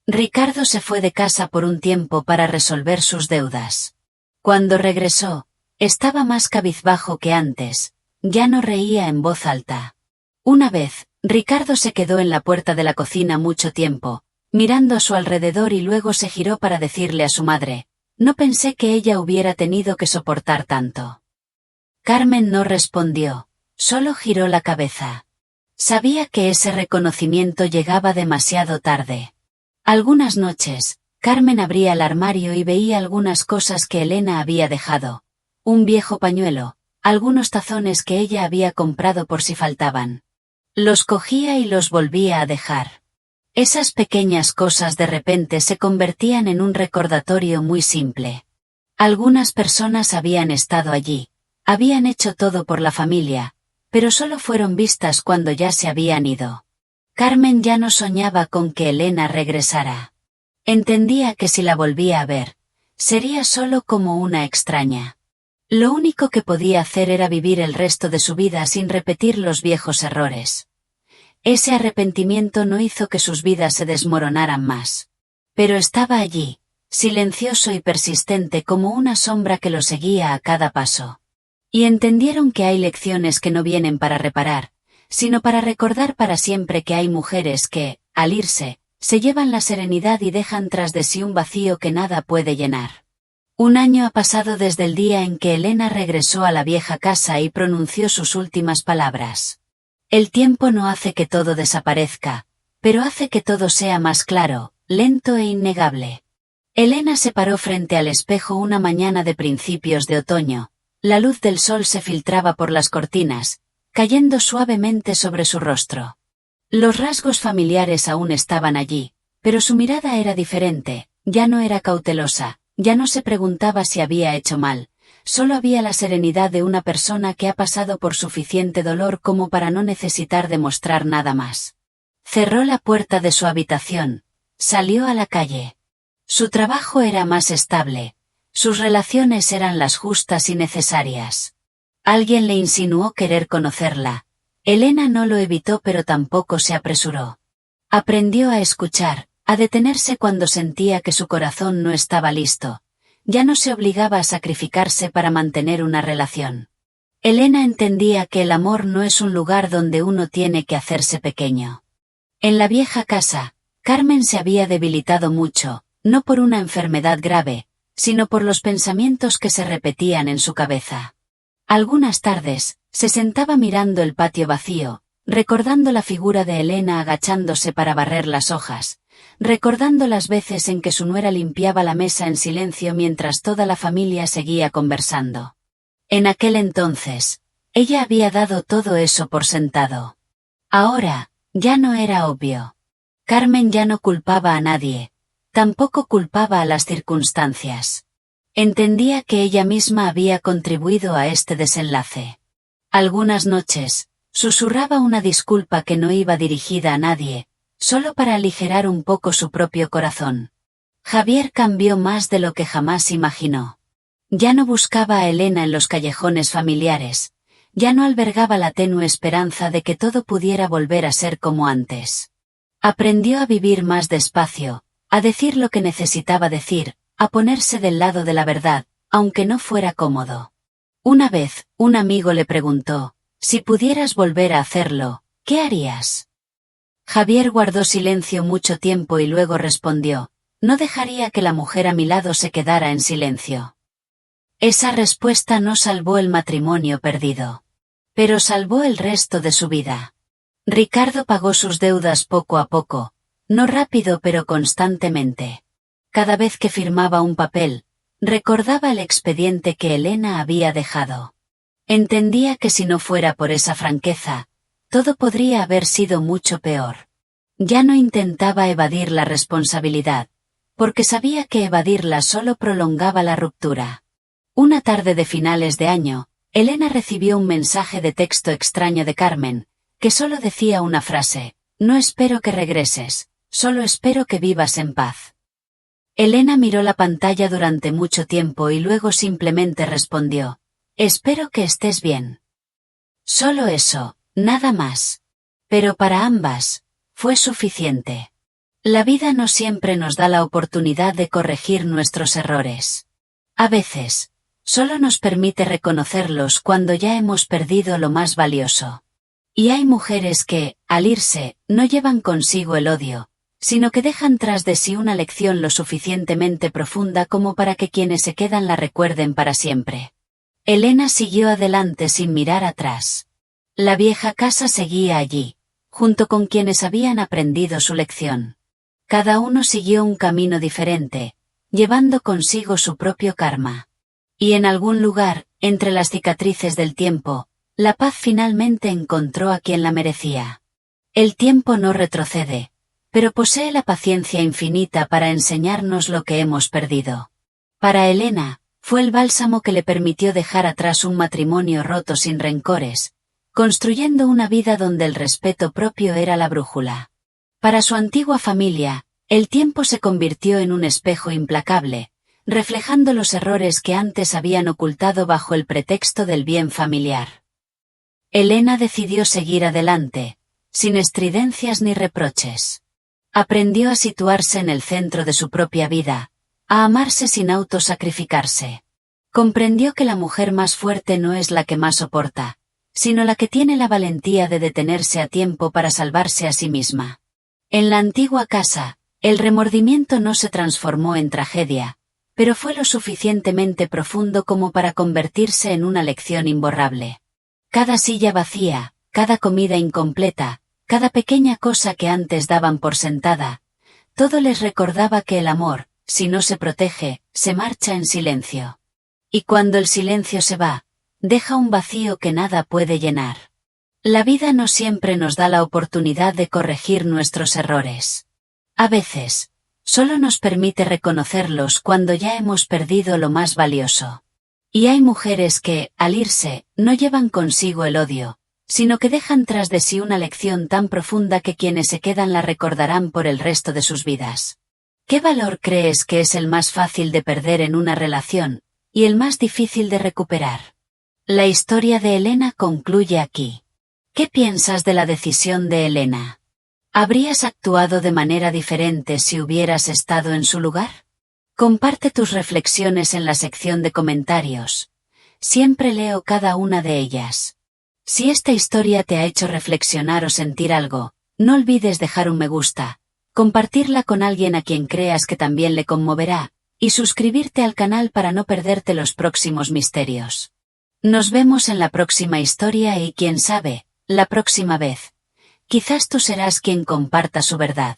Ricardo se fue de casa por un tiempo para resolver sus deudas. Cuando regresó, estaba más cabizbajo que antes, ya no reía en voz alta. Una vez, Ricardo se quedó en la puerta de la cocina mucho tiempo, mirando a su alrededor y luego se giró para decirle a su madre, «No pensé que ella hubiera tenido que soportar tanto». Carmen no respondió, solo giró la cabeza. Sabía que ese reconocimiento llegaba demasiado tarde. Algunas noches, Carmen abría el armario y veía algunas cosas que Elena había dejado. Un viejo pañuelo, algunos tazones que ella había comprado por si faltaban. Los cogía y los volvía a dejar. Esas pequeñas cosas de repente se convertían en un recordatorio muy simple. Algunas personas habían estado allí, habían hecho todo por la familia, pero solo fueron vistas cuando ya se habían ido. Carmen ya no soñaba con que Elena regresara. Entendía que si la volvía a ver, sería solo como una extraña. Lo único que podía hacer era vivir el resto de su vida sin repetir los viejos errores. Ese arrepentimiento no hizo que sus vidas se desmoronaran más. Pero estaba allí, silencioso y persistente como una sombra que lo seguía a cada paso. Y entendieron que hay lecciones que no vienen para reparar, sino para recordar para siempre que hay mujeres que, al irse, se llevan la serenidad y dejan tras de sí un vacío que nada puede llenar. Un año ha pasado desde el día en que Elena regresó a la vieja casa y pronunció sus últimas palabras. El tiempo no hace que todo desaparezca, pero hace que todo sea más claro, lento e innegable. Elena se paró frente al espejo una mañana de principios de otoño. La luz del sol se filtraba por las cortinas, cayendo suavemente sobre su rostro. Los rasgos familiares aún estaban allí, pero su mirada era diferente, ya no era cautelosa, ya no se preguntaba si había hecho mal, solo había la serenidad de una persona que ha pasado por suficiente dolor como para no necesitar demostrar nada más. Cerró la puerta de su habitación, salió a la calle. Su trabajo era más estable, sus relaciones eran las justas y necesarias. Alguien le insinuó querer conocerla. Elena no lo evitó pero tampoco se apresuró. Aprendió a escuchar, a detenerse cuando sentía que su corazón no estaba listo. Ya no se obligaba a sacrificarse para mantener una relación. Elena entendía que el amor no es un lugar donde uno tiene que hacerse pequeño. En la vieja casa, Carmen se había debilitado mucho, no por una enfermedad grave, sino por los pensamientos que se repetían en su cabeza. Algunas tardes, se sentaba mirando el patio vacío, recordando la figura de Elena agachándose para barrer las hojas, recordando las veces en que su nuera limpiaba la mesa en silencio mientras toda la familia seguía conversando. En aquel entonces, ella había dado todo eso por sentado. Ahora, ya no era obvio. Carmen ya no culpaba a nadie, tampoco culpaba a las circunstancias. Entendía que ella misma había contribuido a este desenlace. Algunas noches, susurraba una disculpa que no iba dirigida a nadie, solo para aligerar un poco su propio corazón. Javier cambió más de lo que jamás imaginó. Ya no buscaba a Elena en los callejones familiares, ya no albergaba la tenue esperanza de que todo pudiera volver a ser como antes. Aprendió a vivir más despacio, a decir lo que necesitaba decir, a ponerse del lado de la verdad, aunque no fuera cómodo. Una vez, un amigo le preguntó, si pudieras volver a hacerlo, ¿qué harías? Javier guardó silencio mucho tiempo y luego respondió, no dejaría que la mujer a mi lado se quedara en silencio. Esa respuesta no salvó el matrimonio perdido, pero salvó el resto de su vida. Ricardo pagó sus deudas poco a poco, no rápido pero constantemente. Cada vez que firmaba un papel, recordaba el expediente que Elena había dejado. Entendía que si no fuera por esa franqueza, todo podría haber sido mucho peor. Ya no intentaba evadir la responsabilidad, porque sabía que evadirla solo prolongaba la ruptura. Una tarde de finales de año, Elena recibió un mensaje de texto extraño de Carmen, que solo decía una frase, no espero que regreses, solo espero que vivas en paz. Elena miró la pantalla durante mucho tiempo y luego simplemente respondió, espero que estés bien. Solo eso, nada más. Pero para ambas, fue suficiente. La vida no siempre nos da la oportunidad de corregir nuestros errores. A veces, solo nos permite reconocerlos cuando ya hemos perdido lo más valioso. Y hay mujeres que, al irse, no llevan consigo el odio, sino que dejan tras de sí una lección lo suficientemente profunda como para que quienes se quedan la recuerden para siempre. Elena siguió adelante sin mirar atrás. La vieja casa seguía allí, junto con quienes habían aprendido su lección. Cada uno siguió un camino diferente, llevando consigo su propio karma. Y en algún lugar, entre las cicatrices del tiempo, la paz finalmente encontró a quien la merecía. El tiempo no retrocede, pero posee la paciencia infinita para enseñarnos lo que hemos perdido. Para Elena, fue el bálsamo que le permitió dejar atrás un matrimonio roto sin rencores, construyendo una vida donde el respeto propio era la brújula. Para su antigua familia, el tiempo se convirtió en un espejo implacable, reflejando los errores que antes habían ocultado bajo el pretexto del bien familiar. Elena decidió seguir adelante, sin estridencias ni reproches. Aprendió a situarse en el centro de su propia vida, a amarse sin autosacrificarse. Comprendió que la mujer más fuerte no es la que más soporta, sino la que tiene la valentía de detenerse a tiempo para salvarse a sí misma. En la antigua casa, el remordimiento no se transformó en tragedia, pero fue lo suficientemente profundo como para convertirse en una lección imborrable. Cada silla vacía, cada comida incompleta, cada pequeña cosa que antes daban por sentada, todo les recordaba que el amor, si no se protege, se marcha en silencio. Y cuando el silencio se va, deja un vacío que nada puede llenar. La vida no siempre nos da la oportunidad de corregir nuestros errores. A veces, solo nos permite reconocerlos cuando ya hemos perdido lo más valioso. Y hay mujeres que, al irse, no llevan consigo el odio, sino que dejan tras de sí una lección tan profunda que quienes se quedan la recordarán por el resto de sus vidas. ¿Qué valor crees que es el más fácil de perder en una relación, y el más difícil de recuperar? La historia de Elena concluye aquí. ¿Qué piensas de la decisión de Elena? ¿Habrías actuado de manera diferente si hubieras estado en su lugar? Comparte tus reflexiones en la sección de comentarios. Siempre leo cada una de ellas. Si esta historia te ha hecho reflexionar o sentir algo, no olvides dejar un me gusta, compartirla con alguien a quien creas que también le conmoverá, y suscribirte al canal para no perderte los próximos misterios. Nos vemos en la próxima historia y quién sabe, la próxima vez. Quizás tú serás quien comparta su verdad.